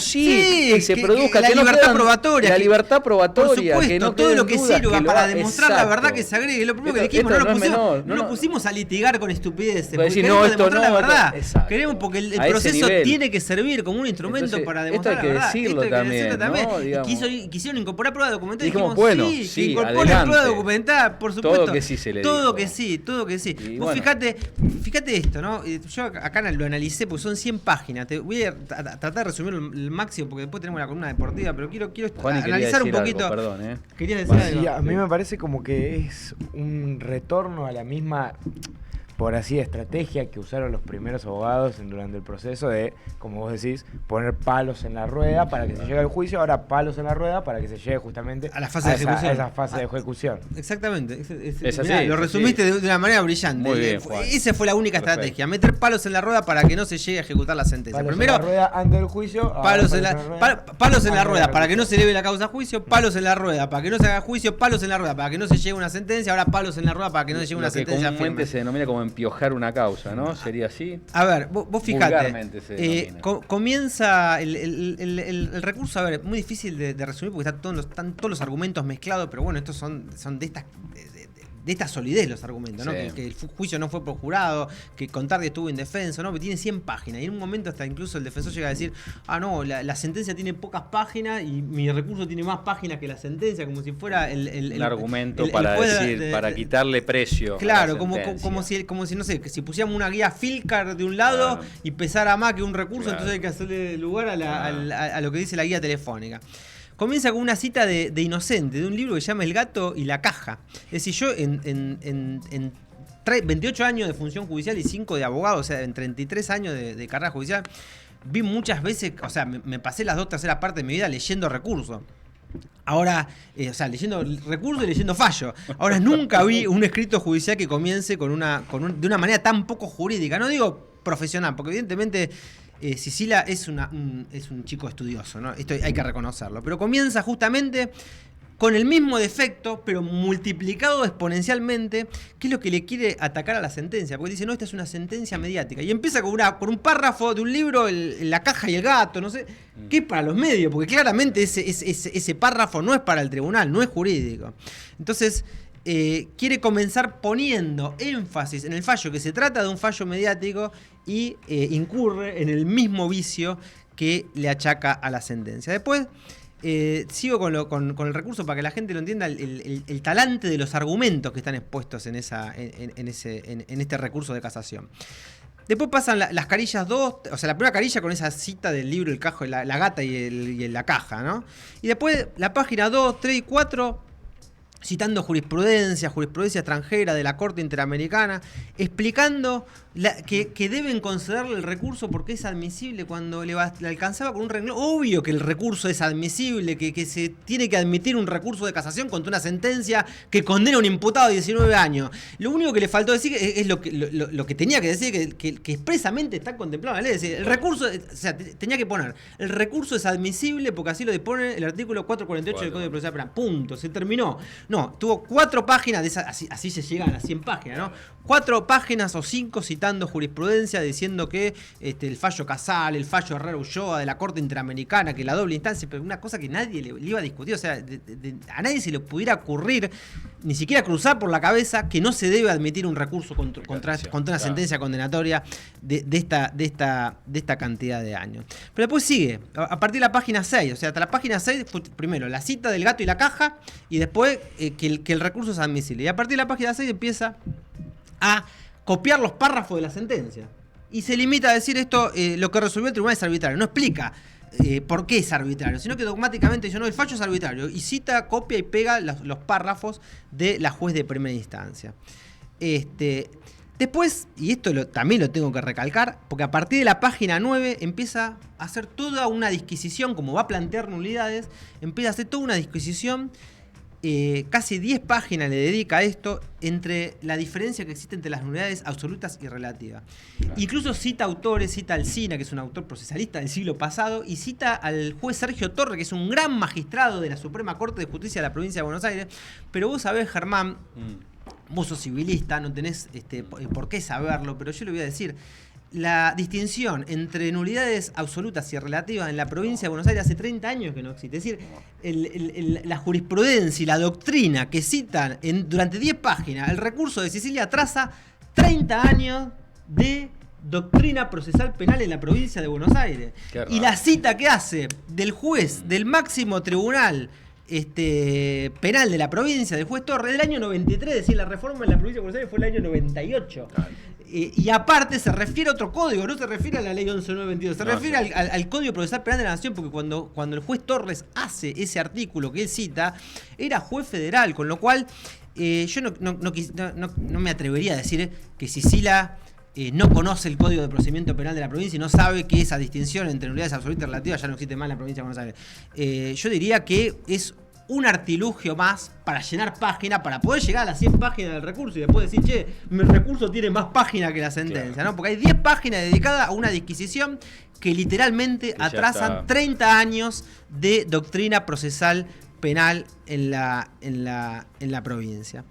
sí, que se produzca la libertad probatoria. La libertad probatoria. Por supuesto, que no todo lo que sirva para demostrar la verdad que se agregue. Lo primero que dijimos, no nos pusimos a litigar con estupideces. Porque decir, queremos demostrar la verdad. Exacto. Queremos, porque el proceso tiene que servir como un instrumento para demostrar la verdad. Esto hay que decirlo también. Y quisieron incorporar prueba documental. Dijimos, sí, incorporen prueba documental, por supuesto. Todo que sí se le dijo. Todo que sí. Vos fíjate esto, ¿no? Yo acá lo analicé, porque son 100 páginas. Te voy a tratar de resumirlo el máximo, porque después tenemos la columna deportiva, pero quiero analizar un poquito. Algo, perdón, Querías decir algo. Sí, a mí me parece como que es un retorno a la misma, por así, estrategia que usaron los primeros abogados durante el proceso de, como vos decís, poner palos en la rueda para que se llegue al juicio, ahora palos en la rueda para que se llegue justamente a la fase de ejecución. A esa fase de ejecución. Exactamente. Es así, lo resumiste de una manera brillante. Muy bien, Juan. Esa fue la única estrategia, meter palos en la rueda para que no se llegue a ejecutar la sentencia. Palos Primero, en la rueda antes del juicio. Palos en la rueda para que no se eleve la causa a juicio, palos en la rueda para que no se haga juicio, palos en la rueda para que no se llegue a una sentencia, ahora palos en la rueda para que no se llegue a una sentencia firme. Comúnmente se denomina como empiojar una causa, ¿no? ¿Sería así? A ver, vos fijate, comienza el recurso, a ver, muy difícil de resumir porque están todos los argumentos mezclados, pero bueno, estos son de esta solidez los argumentos, ¿no? Que el juicio no fue por jurado, que Contardi estuvo indefenso, ¿no? Que tiene 100 páginas. Y en un momento hasta incluso el defensor llega a decir, no, la sentencia tiene pocas páginas y mi recurso tiene más páginas que la sentencia, como si fuera el argumento para quitarle precio. Claro, como si, no sé, que si pusiéramos una guía Filcar de un lado y pesara más que un recurso, entonces hay que hacerle lugar a lo que dice la guía telefónica. Comienza con una cita de Inocente, de un libro que se llama El gato y la caja. Es decir, yo en 28 años de función judicial y 5 de abogado, o sea, en 33 años de carrera judicial, vi muchas veces, o sea, me pasé las 2/3 partes de mi vida leyendo recursos. Ahora, leyendo recursos y leyendo fallo. Ahora, nunca vi un escrito judicial que comience de una manera tan poco jurídica. No digo profesional, porque evidentemente... Sicilia es un chico estudioso, ¿no? Esto hay que reconocerlo. Pero comienza justamente con el mismo defecto, pero multiplicado exponencialmente, que es lo que le quiere atacar a la sentencia. Porque dice, no, esta es una sentencia mediática. Y empieza con un párrafo de un libro, La caja y el gato, no sé, que es para los medios, porque claramente ese párrafo no es para el tribunal, no es jurídico. Entonces... quiere comenzar poniendo énfasis en el fallo, que se trata de un fallo mediático y incurre en el mismo vicio que le achaca a la sentencia. Después sigo con el recurso para que la gente lo entienda, el talante de los argumentos que están expuestos en este recurso de casación. Después pasan las carillas 2, o sea, la primera carilla con esa cita del libro El cajo, la gata y la caja, ¿no? Y después la página 2, 3 y 4... citando jurisprudencia extranjera de la Corte Interamericana, explicando que deben concederle el recurso porque es admisible cuando le alcanzaba con un renglón. Obvio que el recurso es admisible, que se tiene que admitir un recurso de casación contra una sentencia que condena a un imputado a 19 años. Lo único que le faltó decir es lo que tenía que decir, que expresamente está contemplado en la ley. Es decir, el recurso, o sea, tenía que poner, el recurso es admisible porque así lo dispone el artículo 448 del Código de Procedimiento Penal. Punto, se terminó. No, tuvo 4 páginas, así se llegan a las 100 páginas, ¿no? 4 páginas o 5 citando citando jurisprudencia, diciendo que el fallo Casal, el fallo Herrera Ulloa de la Corte Interamericana, que la doble instancia, pero una cosa que nadie le iba a discutir, o sea, a nadie se le pudiera ocurrir, ni siquiera cruzar por la cabeza, que no se debe admitir un recurso contra una sentencia condenatoria de esta cantidad de años. Pero después sigue, a partir de la página 6, o sea, hasta la página 6, primero la cita del gato y la caja, y después que el recurso es admisible. Y a partir de la página 6 empieza a copiar los párrafos de la sentencia. Y se limita a decir esto, lo que resolvió el tribunal es arbitrario. No explica por qué es arbitrario, sino que dogmáticamente dice, no, el fallo es arbitrario. Y cita, copia y pega los párrafos de la juez de primera instancia. Después, y esto también lo tengo que recalcar, porque a partir de la página 9 empieza a hacer toda una disquisición, como va a plantear nulidades, empieza a hacer toda una disquisición. Casi 10 páginas le dedica a esto, entre la diferencia que existe entre las nulidades absolutas y relativas. Claro. Incluso cita autores, cita a Alsina, que es un autor procesalista del siglo pasado, y cita al juez Sergio Torre, que es un gran magistrado de la Suprema Corte de Justicia de la provincia de Buenos Aires. Pero vos sabés, Germán, vos sos civilista, no tenés por qué saberlo, pero yo le voy a decir. La distinción entre nulidades absolutas y relativas en la provincia de Buenos Aires hace 30 años que no existe. Es decir, la jurisprudencia y la doctrina que citan durante 10 páginas el recurso de Sicilia traza 30 años de doctrina procesal penal en la provincia de Buenos Aires. Y la cita que hace del juez del máximo tribunal penal de la provincia, del juez Torre, del año 93, es decir, la reforma en la provincia de Buenos Aires fue el año 98. Claro. Y aparte se refiere a otro código, no se refiere a la ley 11.922, se refiere al Código Procesal Penal de la Nación, porque cuando el juez Torres hace ese artículo que él cita, era juez federal, con lo cual yo no me atrevería a decir que Sicilia no conoce el Código de Procedimiento Penal de la provincia y no sabe que esa distinción entre nulidades absolutas y relativas ya no existe más en la provincia de Buenos Aires. Yo diría que es un artilugio más para llenar páginas, para poder llegar a las 100 páginas del recurso y después decir, che, mi recurso tiene más páginas que la sentencia, claro, ¿no? Porque hay 10 páginas dedicadas a una disquisición que literalmente atrasan 30 años de doctrina procesal penal en la provincia.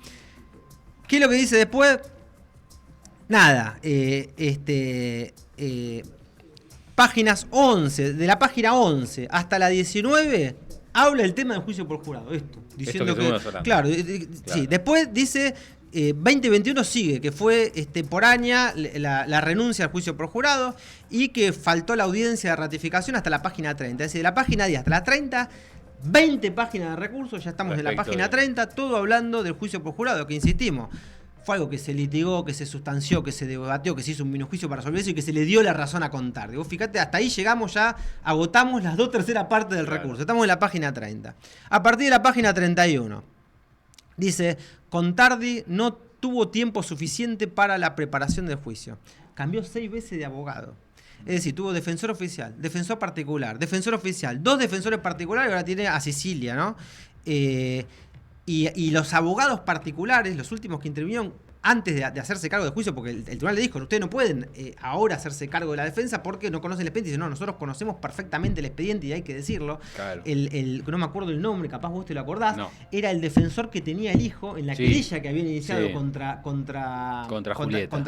¿Qué es lo que dice después? Nada, páginas 11, de la página 11 hasta la 19... habla el tema del juicio por jurado, diciendo claro, sí. Después dice 2021 sigue, que fue por año la renuncia al juicio por jurado y que faltó la audiencia de ratificación hasta la página 30. Es decir, de la página 10 hasta la 30, 20 páginas de recursos, ya estamos en la página 30, todo hablando del juicio por jurado, que insistimos, fue algo que se litigó, que se sustanció, que se debatió, que se hizo un minujuicio para resolver eso y que se le dio la razón a Contardi. Vos fíjate, hasta ahí llegamos ya, agotamos las 2/3 partes del recurso. Estamos en la página 30. A partir de la página 31, dice, Contardi no tuvo tiempo suficiente para la preparación del juicio. Cambió 6 veces de abogado. Es decir, tuvo defensor oficial, defensor particular, defensor oficial, 2 defensores particulares y ahora tiene a Sicilia, ¿no? Y los abogados particulares, los últimos que intervinieron antes de hacerse cargo del juicio, porque el tribunal le dijo, ustedes no pueden ahora hacerse cargo de la defensa porque no conocen el expediente. Y dice, no, nosotros conocemos perfectamente el expediente y hay que decirlo. Claro. No me acuerdo el nombre, capaz vos te lo acordás. No. Era el defensor que tenía el hijo en la querella que habían iniciado contra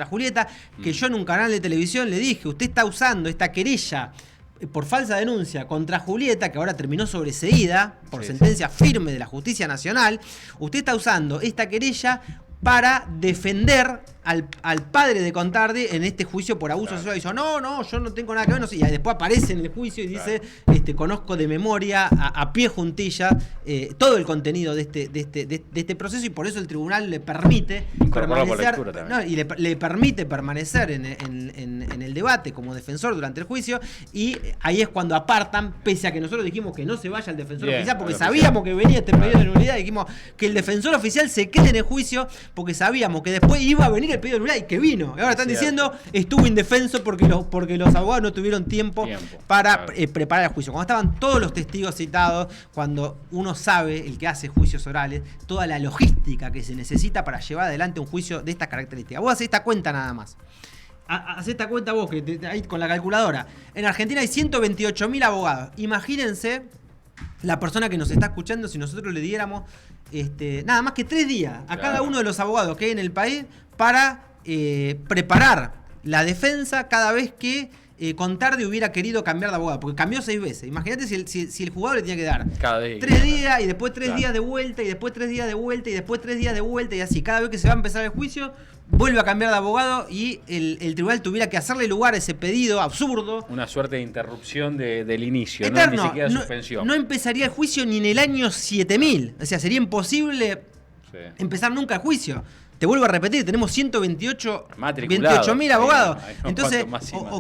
Julieta, que yo en un canal de televisión le dije, usted está usando esta querella por falsa denuncia contra Julieta, que ahora terminó sobreseída por sentencia firme de la Justicia Nacional. Usted está usando esta querella para defender al padre de Contardi en este juicio por abuso sexual. Y yo, no, yo no tengo nada que ver. No sé. Y después aparece en el juicio y dice, conozco de memoria, a pie juntilla, todo el contenido de este proceso, y por eso el tribunal le permite permanecer, le permite permanecer en el debate como defensor durante el juicio. Y ahí es cuando apartan, pese a que nosotros dijimos que no se vaya el defensor oficial, porque sabíamos que venía este pedido de nulidad, dijimos que el defensor oficial se quede en el juicio, porque sabíamos que después iba a venir el pedido de nulidad y que vino. Y ahora están diciendo estuvo indefenso porque los abogados no tuvieron tiempo para preparar el juicio. Cuando estaban todos los testigos citados, cuando uno sabe, el que hace juicios orales, toda la logística que se necesita para llevar adelante un juicio de estas características. Vos hacés esta cuenta nada más. Hacés esta cuenta vos, que ahí con la calculadora. En Argentina hay 128.000 abogados. Imagínense la persona que nos está escuchando si nosotros le diéramos nada más que 3 días a cada uno de los abogados que hay en el país para preparar la defensa cada vez que Contardi hubiera querido cambiar de abogado, porque cambió 6 veces. Imagínate si el jugador le tenía que dar cada vez 3 días y después 3 días de vuelta y después 3 días de vuelta y después 3 días de vuelta y así. Cada vez que se va a empezar el juicio, vuelve a cambiar de abogado y el tribunal tuviera que hacerle lugar a ese pedido absurdo. Una suerte de interrupción del inicio, eterno, ¿no? Ni siquiera suspensión. No empezaría el juicio ni en el año 7000. O sea, sería imposible empezar nunca el juicio. Te vuelvo a repetir, tenemos 128.000 abogados. Entonces,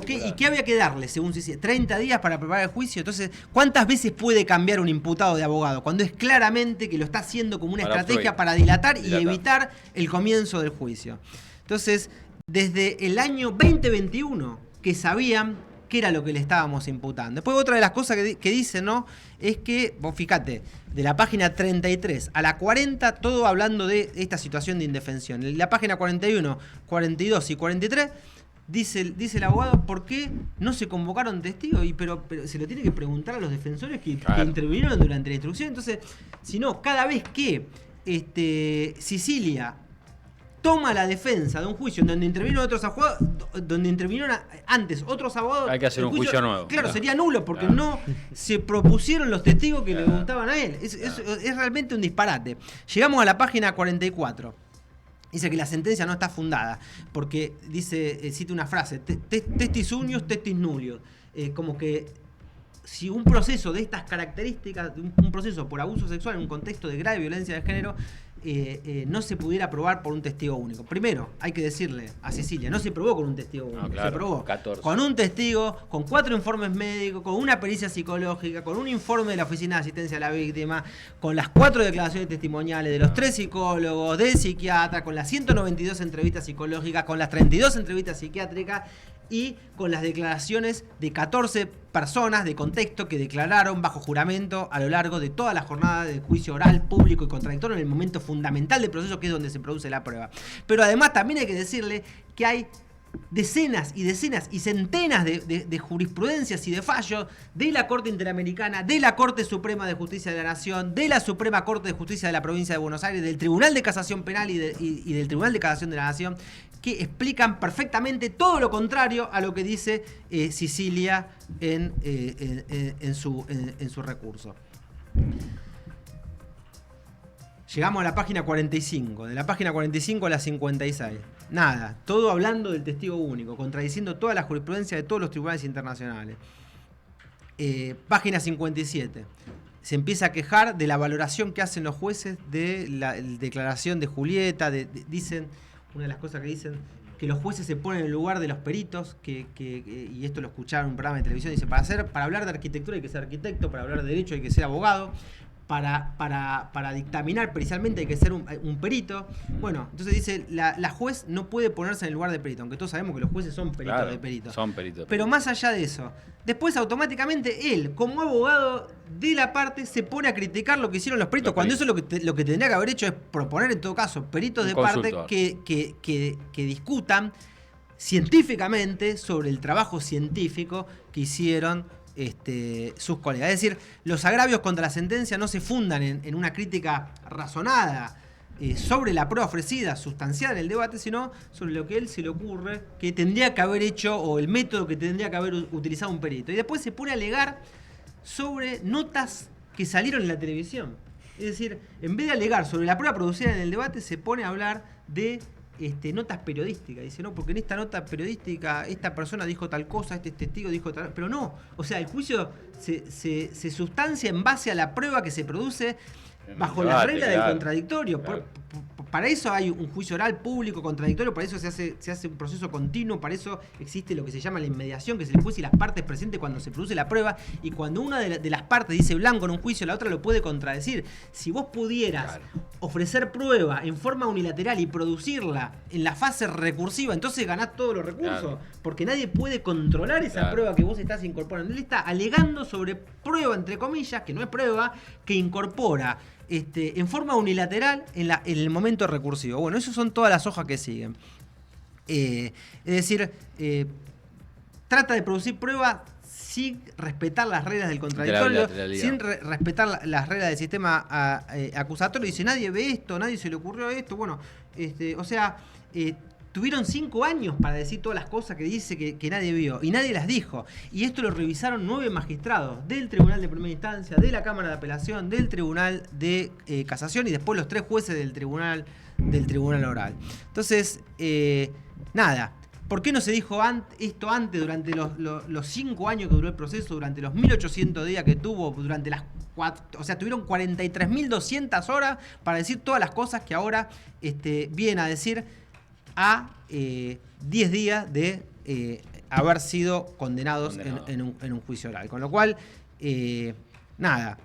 ¿y qué había que darle, según se dice? 30 días para preparar el juicio. Entonces, ¿cuántas veces puede cambiar un imputado de abogado? Cuando es claramente que lo está haciendo como una estrategia para dilatar y evitar el comienzo del juicio. Entonces, desde el año 2021, que sabían qué era lo que le estábamos imputando. Después, otra de las cosas que dicen, ¿no? Es que, vos fíjate, de la página 33 a la 40, todo hablando de esta situación de indefensión. En la página 41, 42 y 43, dice el abogado, ¿por qué no se convocaron testigos? Pero se lo tiene que preguntar a los defensores que intervinieron durante la instrucción. Entonces, si no, cada vez que Sicilia toma la defensa de un juicio en donde intervinieron otros abogados, donde intervinieron antes otros abogados, hay que hacer un juicio nuevo. Claro, sería nulo porque no se propusieron los testigos que le gustaban a él. Es realmente un disparate. Llegamos a la página 44. Dice que la sentencia no está fundada porque cita una frase: testis unius, testis nullius. Como que si un proceso de estas características, un proceso por abuso sexual en un contexto de grave violencia de género, no se pudiera probar por un testigo único. Primero, hay que decirle a Cecilia, no se probó con un testigo único, se probó 14. Con un testigo, con 4 informes médicos, con una pericia psicológica, con un informe de la Oficina de Asistencia a la Víctima, con las 4 declaraciones testimoniales de los 3 psicólogos, del psiquiatra, con las 192 entrevistas psicológicas, con las 32 entrevistas psiquiátricas y con las declaraciones de 14 personas de contexto que declararon bajo juramento a lo largo de toda la jornada de juicio oral, público y contradictorio en el momento fundamental del proceso, que es donde se produce la prueba. Pero además también hay que decirle que hay decenas y decenas y centenas de jurisprudencias y de fallos de la Corte Interamericana, de la Corte Suprema de Justicia de la Nación, de la Suprema Corte de Justicia de la Provincia de Buenos Aires, del Tribunal de Casación Penal y del Tribunal de Casación de la Nación, que explican perfectamente todo lo contrario a lo que dice Sicilia en su recurso. Llegamos a la página 45, de la página 45 a la 56. Nada, todo hablando del testigo único, contradiciendo toda la jurisprudencia de todos los tribunales internacionales. Página 57. Se empieza a quejar de la valoración que hacen los jueces de la declaración de Julieta. Dicen, una de las cosas que dicen, que los jueces se ponen en el lugar de los peritos, y esto lo escucharon en un programa de televisión, dice, para hablar de arquitectura hay que ser arquitecto, para hablar de derecho hay que ser abogado, para dictaminar pericialmente hay que ser un perito. Bueno, entonces dice, la juez no puede ponerse en el lugar de perito, aunque todos sabemos que los jueces son peritos de peritos. Son peritos. Pero más allá de eso, después automáticamente él, como abogado de la parte, se pone a criticar lo que hicieron los peritos, cuando eso lo que tendría que haber hecho es proponer, en todo caso, peritos de parte que discutan científicamente sobre el trabajo científico que hicieron sus colegas. Es decir, los agravios contra la sentencia no se fundan en una crítica razonada sobre la prueba ofrecida, sustancial en el debate, sino sobre lo que a él se le ocurre que tendría que haber hecho, o el método que tendría que haber utilizado un perito. Y después se pone a alegar sobre notas que salieron en la televisión. Es decir, en vez de alegar sobre la prueba producida en el debate, se pone a hablar de notas periodísticas. Dice, no, porque en esta nota periodística esta persona dijo tal cosa, este testigo dijo tal. Pero no, o sea, el juicio se sustancia en base a la prueba que se produce bajo la regla del contradictorio. Claro. Para eso hay un juicio oral público contradictorio, para eso se hace un proceso continuo, para eso existe lo que se llama la inmediación, que es el juez y las partes presentes cuando se produce la prueba, y cuando una de las partes dice blanco en un juicio, la otra lo puede contradecir. Si vos pudieras ofrecer prueba en forma unilateral y producirla en la fase recursiva, entonces ganás todos los recursos, porque nadie puede controlar esa prueba que vos estás incorporando. Él está alegando sobre prueba, entre comillas, que no es prueba, que incorpora en forma unilateral en el momento recursivo. Bueno, esas son todas las hojas que siguen. Es decir, trata de producir prueba sin respetar las reglas del contradictorio, sin respetar las reglas del sistema acusatorio. Dice, nadie ve esto, nadie se le ocurrió esto. Bueno, o sea, tuvieron 5 años para decir todas las cosas que dice que nadie vio, y nadie las dijo. Y esto lo revisaron 9 magistrados del Tribunal de Primera Instancia, de la Cámara de Apelación, del Tribunal de Casación y después los 3 jueces del Tribunal Oral. Entonces, nada. ¿Por qué no se dijo esto antes, durante los 5 años que duró el proceso, durante los 1800 días que tuvo, durante las 4, o sea, tuvieron 43.200 horas para decir todas las cosas que ahora vienen a decir a 10 días de haber sido condenados en un juicio oral? Con lo cual, nada,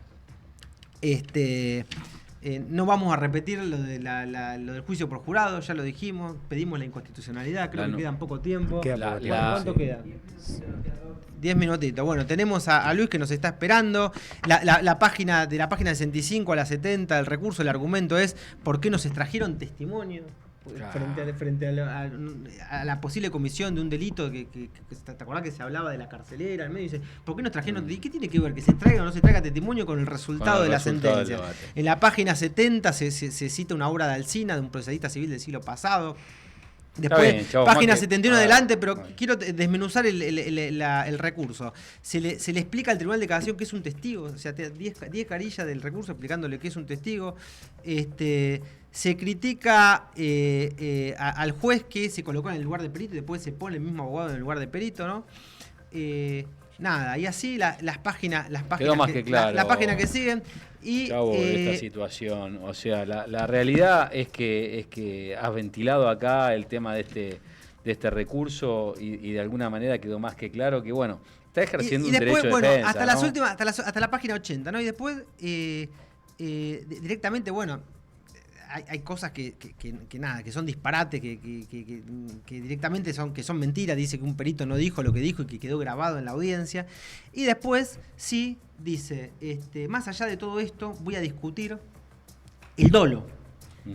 no vamos a repetir lo del juicio por jurado, ya lo dijimos, pedimos la inconstitucionalidad, creo que queda poco tiempo. ¿Cuánto queda? 10 minutitos. Bueno, tenemos a Luis que nos está esperando. La página de la página 65 a la 70 del recurso, el argumento es ¿por qué nos extrajeron testimonio? Frente a la posible comisión de un delito que ¿te acordás que se hablaba de la carcelera? En medio dice, ¿por qué nos trajeron? ¿Y qué tiene que ver que se traiga o no se traiga testimonio con el resultado de la sentencia? En la página 70 se cita una obra de Alsina, de un procesista civil del siglo pasado. Después, bien, chavo, página 71 adelante, pero quiero desmenuzar el recurso. Se le explica al Tribunal de Casación que es un testigo, o sea, 10 carillas del recurso explicándole que es un testigo. Se critica al juez que se colocó en el lugar de perito y después se pone el mismo abogado en el lugar de perito, ¿no? Nada, y así las páginas quedó más que claro, las páginas que siguen. Y, Chavo, de esta situación, o sea, la realidad es que has ventilado acá el tema de este recurso y de alguna manera quedó más que claro que, bueno, está ejerciendo un derecho de defensa, hasta ¿no? las últimas, hasta la página 80, ¿no? Y después directamente, bueno, hay cosas que nada, que son disparates, que directamente son mentiras. Dice que un perito no dijo lo que dijo y que quedó grabado en la audiencia. Y después sí dice, más allá de todo esto, voy a discutir el dolo.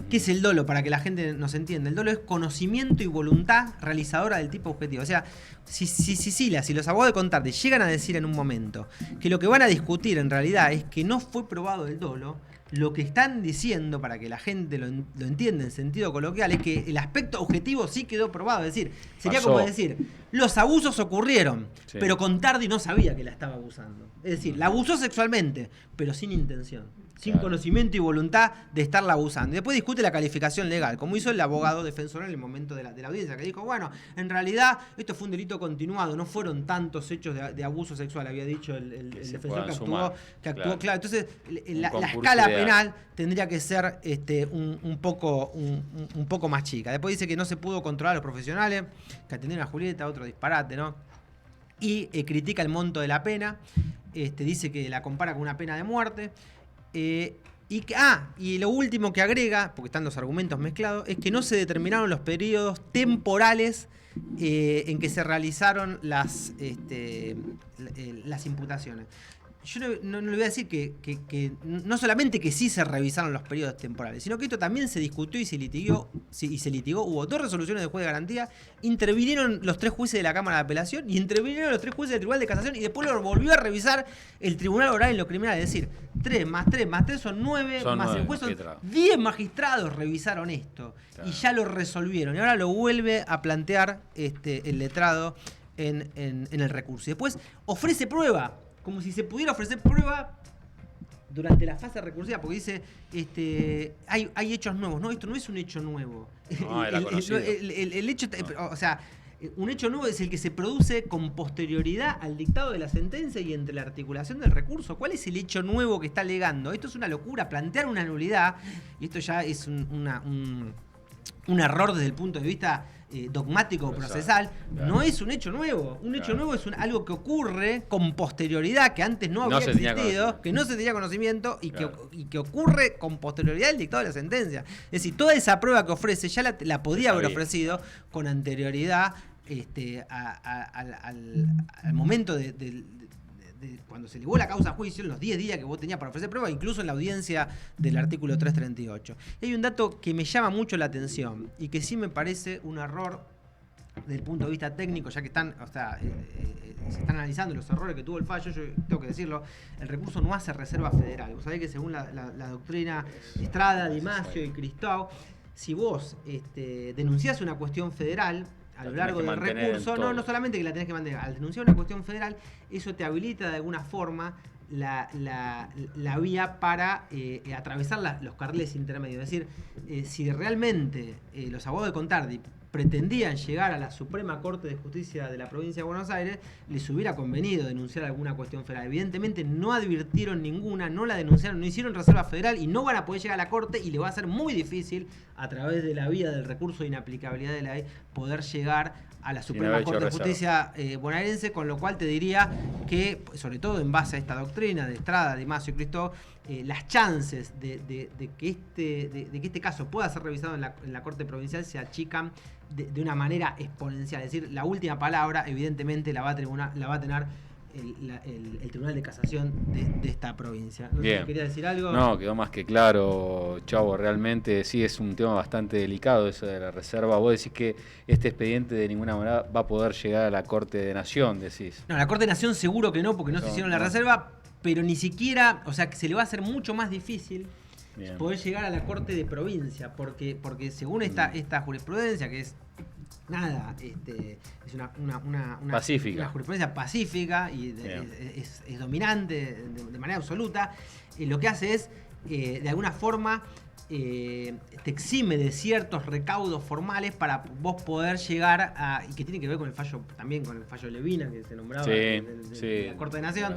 ¿Qué es el dolo? Para que la gente nos entienda. El dolo es conocimiento y voluntad realizadora del tipo objetivo. O sea, si los abogados de Contarte llegan a decir en un momento que lo que van a discutir en realidad es que no fue probado el dolo, lo que están diciendo, para que la gente lo entienda en sentido coloquial, es que el aspecto objetivo sí quedó probado. Es decir, sería como decir, los abusos ocurrieron, pero Contardi no sabía que la estaba abusando. Es decir, la abusó sexualmente, pero sin intención, sin conocimiento y voluntad de estarla abusando. Y después discute la calificación legal, como hizo el abogado defensor en el momento de la audiencia, que dijo, bueno, en realidad esto fue un delito continuado, no fueron tantos hechos de abuso sexual, había dicho el defensor que actuó. Claro, entonces la escala penal tendría que ser un poco más chica. Después dice que no se pudo controlar a los profesionales, que atendieron a Julieta, otro disparate, ¿no? Y critica el monto de la pena, dice que la compara con una pena de muerte. Y lo último que agrega, porque están los argumentos mezclados, es que no se determinaron los periodos temporales en que se realizaron las imputaciones. Yo no le voy a decir que no solamente que sí se revisaron los periodos temporales, sino que esto también se discutió y se litigó. Hubo 2 resoluciones del juez de garantía, intervinieron los 3 jueces de la Cámara de Apelación y intervinieron los 3 jueces del Tribunal de Casación, y después lo volvió a revisar el Tribunal Oral en lo criminal. Es decir, 3 más 3 son 9, más el juez son 10 magistrados revisaron esto, claro, y ya lo resolvieron. Y ahora lo vuelve a plantear el letrado en el recurso. Y después ofrece prueba, como si se pudiera ofrecer prueba durante la fase recursiva, porque dice, hay hechos nuevos. No, esto no es un hecho nuevo. No, el hecho, o sea, un hecho nuevo es el que se produce con posterioridad al dictado de la sentencia y entre la articulación del recurso. ¿Cuál es el hecho nuevo que está alegando? Esto es una locura, plantear una nulidad, y esto ya es un error desde el punto de vista dogmático procesal. No es un hecho nuevo. Un hecho nuevo es algo que ocurre con posterioridad, que antes no había existido, que no se tenía conocimiento y que ocurre con posterioridad al dictado de la sentencia. Es decir, toda esa prueba que ofrece ya la podía haber ofrecido con anterioridad al momento de cuando se elevó la causa a juicio, en los 10 días que vos tenías para ofrecer prueba, incluso en la audiencia del artículo 338. Y hay un dato que me llama mucho la atención y que sí me parece un error desde el punto de vista técnico, ya que se están analizando los errores que tuvo el fallo. Yo tengo que decirlo, el recurso no hace reserva federal. Vos sabés que según la doctrina Estrada, Di Maggio y Cristau, si vos denunciás una cuestión federal a lo largo del recurso, no solamente que la tenés que mantener, al denunciar una cuestión federal, eso te habilita de alguna forma la vía para atravesar los carriles intermedios. Es decir, si realmente los abogados de Contardi pretendían llegar a la Suprema Corte de Justicia de la Provincia de Buenos Aires, les hubiera convenido denunciar alguna cuestión federal. Evidentemente no advirtieron ninguna, no la denunciaron, no hicieron reserva federal y no van a poder llegar a la Corte, y le va a ser muy difícil, a través de la vía del recurso de inaplicabilidad de la ley, poder llegar a la Suprema Corte de Justicia bonaerense, con lo cual te diría que, sobre todo en base a esta doctrina de Estrada, Di Maso y Cristó, las chances de que este caso pueda ser revisado en la Corte Provincial se achican de una manera exponencial. Es decir, la última palabra evidentemente la va a tener el Tribunal de Casación de esta provincia. ¿No sé si quería decir algo? No, quedó más que claro, Chavo. Realmente sí es un tema bastante delicado eso de la reserva. Vos decís que este expediente de ninguna manera va a poder llegar a la Corte de Nación, decís. No, la Corte de Nación seguro que no, porque no se hicieron la reserva, pero ni siquiera, o sea, que se le va a hacer mucho más difícil poder llegar a la Corte de Provincia, porque según esta jurisprudencia, que es es una pacífica, una jurisprudencia pacífica y es dominante de manera absoluta, lo que hace es, de alguna forma, te exime de ciertos recaudos formales para vos poder llegar a, y que tiene que ver con el fallo, también con el fallo Levina, que se nombraba de la Corte de Nación,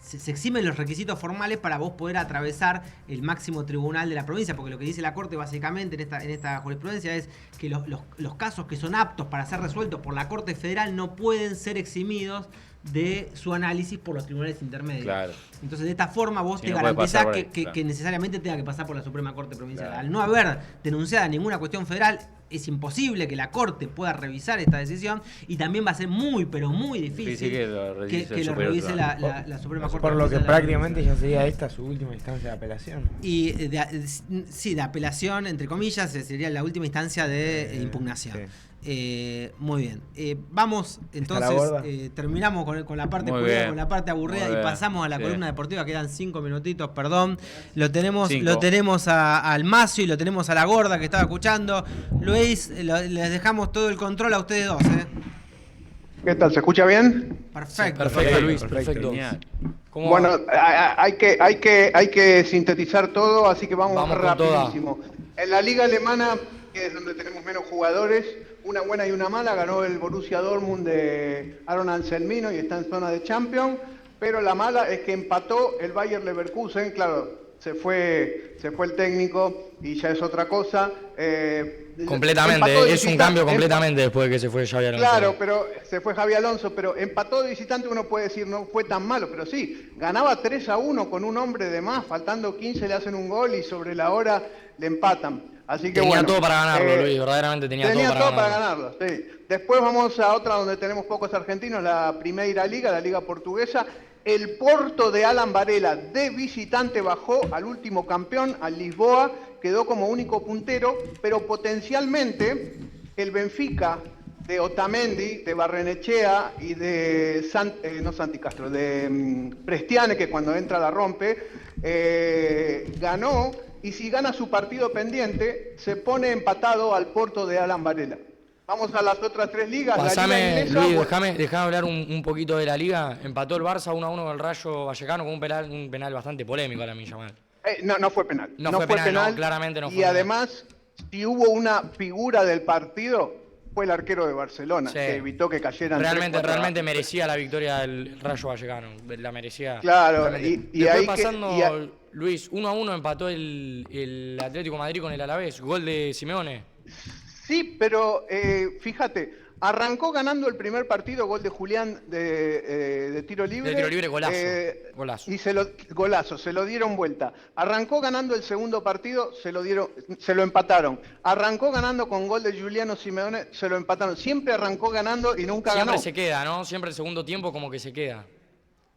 se eximen los requisitos formales para vos poder atravesar el máximo tribunal de la provincia, porque lo que dice la Corte básicamente en esta jurisprudencia es que los casos que son aptos para ser resueltos por la Corte Federal no pueden ser eximidos de su análisis por los tribunales intermedios. Claro. Entonces, de esta forma vos te garantizás que necesariamente tenga que pasar por la Suprema Corte Provincial. Claro. Al no haber denunciada ninguna cuestión federal, es imposible que la Corte pueda revisar esta decisión, y también va a ser muy, pero muy difícil que lo revise la Suprema Corte. Por lo que prácticamente ya sería esta su última instancia de apelación. Y de apelación, entre comillas, sería la última instancia de impugnación. Sí. Muy bien. Vamos, entonces, terminamos con la parte curiosa, con la parte aburrida, y pasamos a la columna deportiva. Quedan 5 minutitos, perdón. Lo tenemos al Macio y lo tenemos a la Gorda, que estaba escuchando. Luis, les dejamos todo el control a ustedes dos. ¿Qué tal? ¿Se escucha bien? Perfecto. Perfecto, Luis. Perfecto. Bueno, hay que sintetizar todo, así que vamos rapidísimo. En la liga alemana, que es donde tenemos menos jugadores, una buena y una mala, ganó el Borussia Dortmund de Aaron Anselmino y está en zona de Champions, pero la mala es que empató el Bayer Leverkusen. Claro, se fue el técnico y ya es otra cosa. Completamente, es un cambio completamente después de que se fue Xabi Alonso. Claro, pero se fue Xabi Alonso, pero empató de visitante. Uno puede decir no fue tan malo, pero sí, ganaba 3-1 con un hombre de más, faltando 15 le hacen un gol y sobre la hora le empatan. Así que tenía todo para ganarlo, Luis, verdaderamente tenía todo para ganarlo. Sí. Después vamos a otra donde tenemos pocos argentinos, la Primeira Liga, la Liga Portuguesa. El Porto de Alan Varela de visitante bajó al último campeón, al Lisboa, quedó como único puntero, pero potencialmente el Benfica de Otamendi, de Barrenechea y de Prestiane, que cuando entra la rompe, ganó. Y si gana su partido pendiente, se pone empatado al Porto de Alan Varela. Vamos a las otras 3 ligas. Pasame, la Liga inglesa, Luis, déjame hablar un poquito de la Liga. Empató el Barça 1-1 con el Rayo Vallecano con un penal bastante polémico a la milla mal. No fue penal. No fue penal. No, claramente no fue penal. Y además, si hubo una figura del partido, fue el arquero de Barcelona, que evitó que cayeran. Realmente merecía la victoria del Rayo Vallecano. La merecía. Claro. Y ahí pasando, Luis, 1-1 empató el Atlético de Madrid con el Alavés. Gol de Simeone. Sí, pero fíjate, arrancó ganando el primer partido, gol de Julián de tiro libre. De tiro libre, golazo. Y se lo dieron vuelta. Arrancó ganando el segundo partido, se lo empataron. Arrancó ganando con gol de Giuliano Simeone, se lo empataron. Siempre arrancó ganando y nunca ganó. Siempre se queda, ¿no? Siempre el segundo tiempo como que se queda.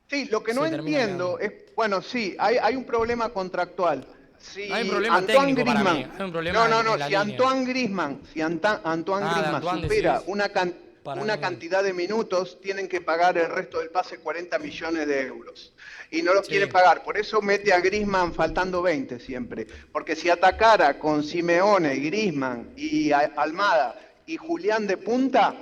Sí, lo que no entiendo es, bueno, sí, hay un problema contractual. Si hay un problema Antoine técnico Griezmann, para mí. Hay un problema si Antoine Griezmann supera una cantidad de minutos, tienen que pagar el resto del pase 40 millones de euros. Y no los quiere pagar, por eso mete a Griezmann faltando 20 siempre. Porque si atacara con Simeone, Griezmann y Almada y Julián de punta,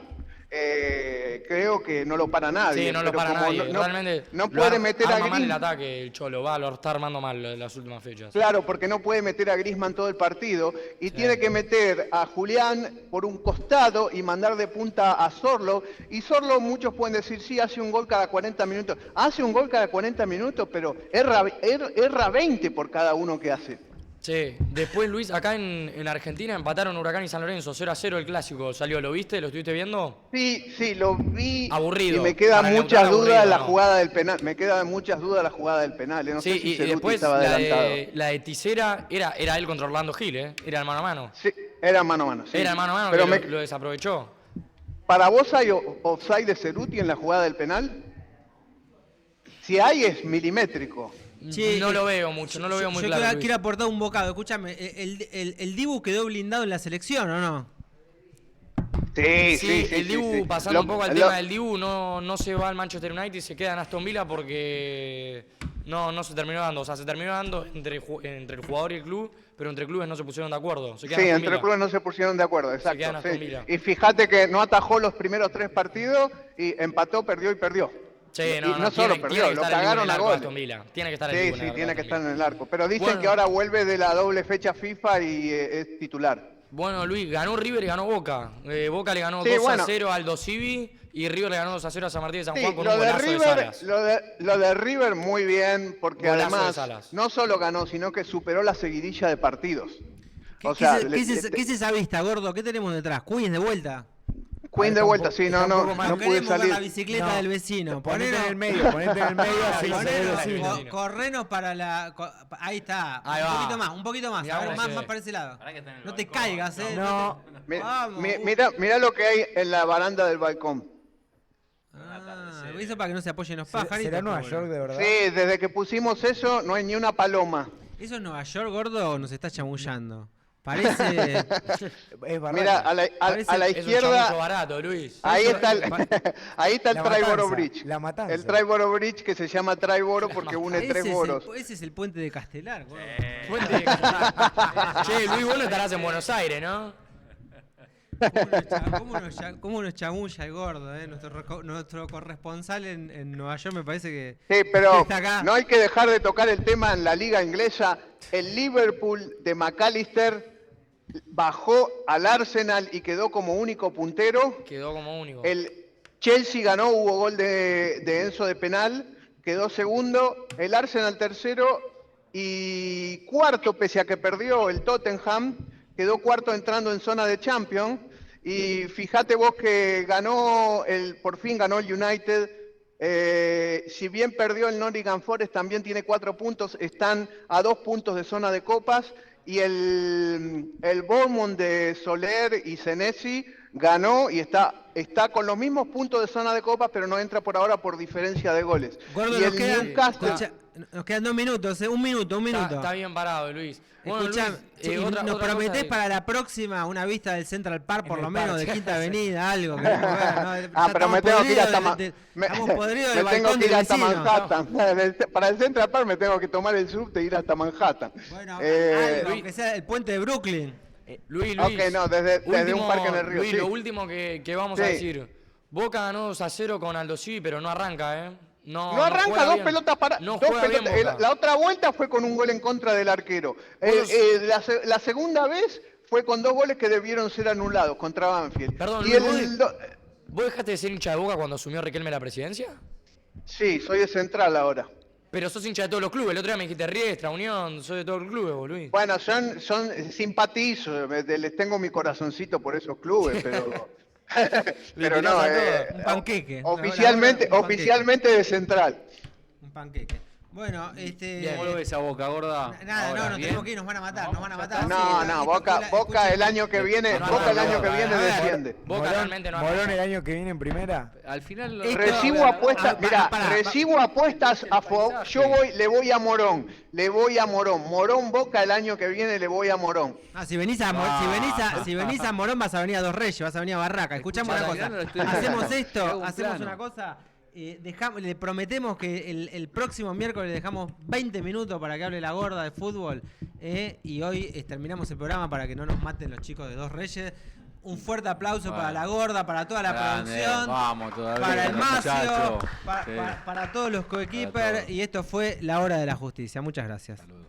creo que no lo para nadie. Sí, no lo para nadie. Realmente no puede meter a Griezmann. mal el ataque el Cholo, lo está armando mal las últimas fechas. Claro, porque no puede meter a Griezmann todo el partido y tiene que meter a Julián por un costado y mandar de punta a Zorlo. Y Zorlo, muchos pueden decir, sí, hace un gol cada 40 minutos. Hace un gol cada 40 minutos, pero erra 20 por cada uno que hace. Sí, después Luis, acá en Argentina empataron Huracán y San Lorenzo, 0-0 el clásico, ¿salió? ¿Lo viste? ¿Lo estuviste viendo? Sí, lo vi. Aburrido. Y me quedan muchas dudas la jugada del penal. Me quedan muchas dudas la jugada del penal. No sé si y después estaba adelantado. La de Tisera era él contra Orlando Gil, Era el mano a mano. Sí, era mano a mano. Sí. Era el mano a mano, pero lo desaprovechó. ¿Para vos hay offside de Ceruti en la jugada del penal? Si hay, es milimétrico. Sí, no lo veo mucho, no lo veo muy claro. Yo quiero aportar un bocado. Escúchame, ¿el Dibu quedó blindado en la selección o no? Sí, el Dibu, pasando un poco al tema del Dibu, no se va al Manchester United y se queda en Aston Villa porque no se terminó dando. O sea, se terminó dando entre el jugador y el club, pero entre clubes no se pusieron de acuerdo. Entre clubes no se pusieron de acuerdo, exacto. Y fíjate que no atajó los primeros 3 partidos y empató, perdió y perdió. Sí, no solo perdió, lo cagaron a gol. Tiene que estar en el arco. Sí, tiene que estar en el arco. Pero dicen que ahora vuelve de la doble fecha FIFA y es titular. Bueno, Luis, ganó River y ganó Boca. Boca le ganó 2-0 al Aldo Civi y River le ganó 2-0 a San Martín de San Juan con un golazo de Salas. Lo de River muy bien, porque además no solo ganó, sino que superó la seguidilla de partidos. ¿Qué es esa vista, gordo? ¿Qué tenemos detrás? ¿Queen de vuelta? Queen de vuelta, sí, no pude salir. La bicicleta del vecino. Ponete en el medio, así. Correnos para la... Ahí está. Un poquito más. A ver, más para ese lado. No te caigas, No. Mirá lo que hay en la baranda del balcón. Eso para que no se apoyen los pájaros. ¿Será Nueva York de verdad? Sí, desde que pusimos eso no hay ni una paloma. ¿Eso es Nueva York, gordo, o nos está chamullando? Parece. Es barato. Mira, a la izquierda. Es un barato, Luis. Ahí está el Triboro Bridge. La matanza. El Triboro Bridge que se llama Triboro porque une 3 boros. Ese es el puente de Castelar, gordo. Che, Luis, vos no estarás en Buenos Aires, ¿no? ¿Cómo nos chamulla el gordo? Nuestro corresponsal en Nueva York me parece que. Sí, pero está acá. No hay que dejar de tocar el tema en la liga inglesa. El Liverpool de McAllister bajó al Arsenal y quedó como único puntero. El Chelsea ganó, hubo gol de Enzo de penal, quedó segundo. El Arsenal tercero y cuarto, pese a que perdió el Tottenham, quedó cuarto entrando en zona de Champions. Y fíjate vos que por fin ganó el United. Si bien perdió el Nottingham Forest, también tiene 4 puntos, están a 2 puntos de zona de copas. Y el Bournemouth de Soler y Senesi ganó y está con los mismos puntos de zona de copas, pero no entra por ahora por diferencia de goles. Gordo, nos quedan 2 minutos, un minuto. Está bien parado, Luis. Bueno, escuchá, Luis, ¿nos prometés para la próxima una vista del Central Park, por lo menos, de Quinta Avenida, algo? Pero me tengo que ir hasta Manhattan. Para el Central Park me tengo que tomar el subte e ir hasta Manhattan. Bueno, aunque sea el puente de Brooklyn. Luis. Ok, no, desde un parque en el río. Luis, lo último que vamos a decir. Boca ganó 2-0 con Aldo Civi, pero no arranca, No arranca, dos pelotas para. La otra vuelta fue con un gol en contra del arquero. La segunda vez fue con 2 goles que debieron ser anulados contra Banfield. Perdón, ¿vos dejaste de ser hincha de Boca cuando asumió Riquelme la presidencia? Sí, soy de Central ahora. Pero sos hincha de todos los clubes. El otro día me dijiste Riestra, Unión, soy de todos los clubes, vos, Luis. Bueno, son simpatizo, les tengo mi corazoncito por esos clubes, pero. Pero no, un panqueque. Oficialmente de Central. Un panqueque. Bueno, ¿Cómo lo ves a Boca, gorda? Nada, no, tenemos que ir, nos van a matar. No, Boca el año que viene, desciende. Boca realmente no. Morón el año que viene en primera. Al final recibo apuestas, recibo apuestas a Fox. Le voy a Morón. Morón Boca el año que viene le voy a Morón. Si venís a Morón vas a venir a Dos Reyes, vas a venir a Barraca. Escuchamos una cosa. Hacemos esto, hacemos una cosa. Le prometemos que el próximo miércoles le dejamos 20 minutos para que hable la gorda de fútbol, y hoy terminamos el programa para que no nos maten los chicos de Dos Reyes. Un fuerte aplauso para la gorda, para toda la producción, para el Macio, para todos los coequippers, y esto fue La Hora de la Justicia. Muchas gracias. Saludos.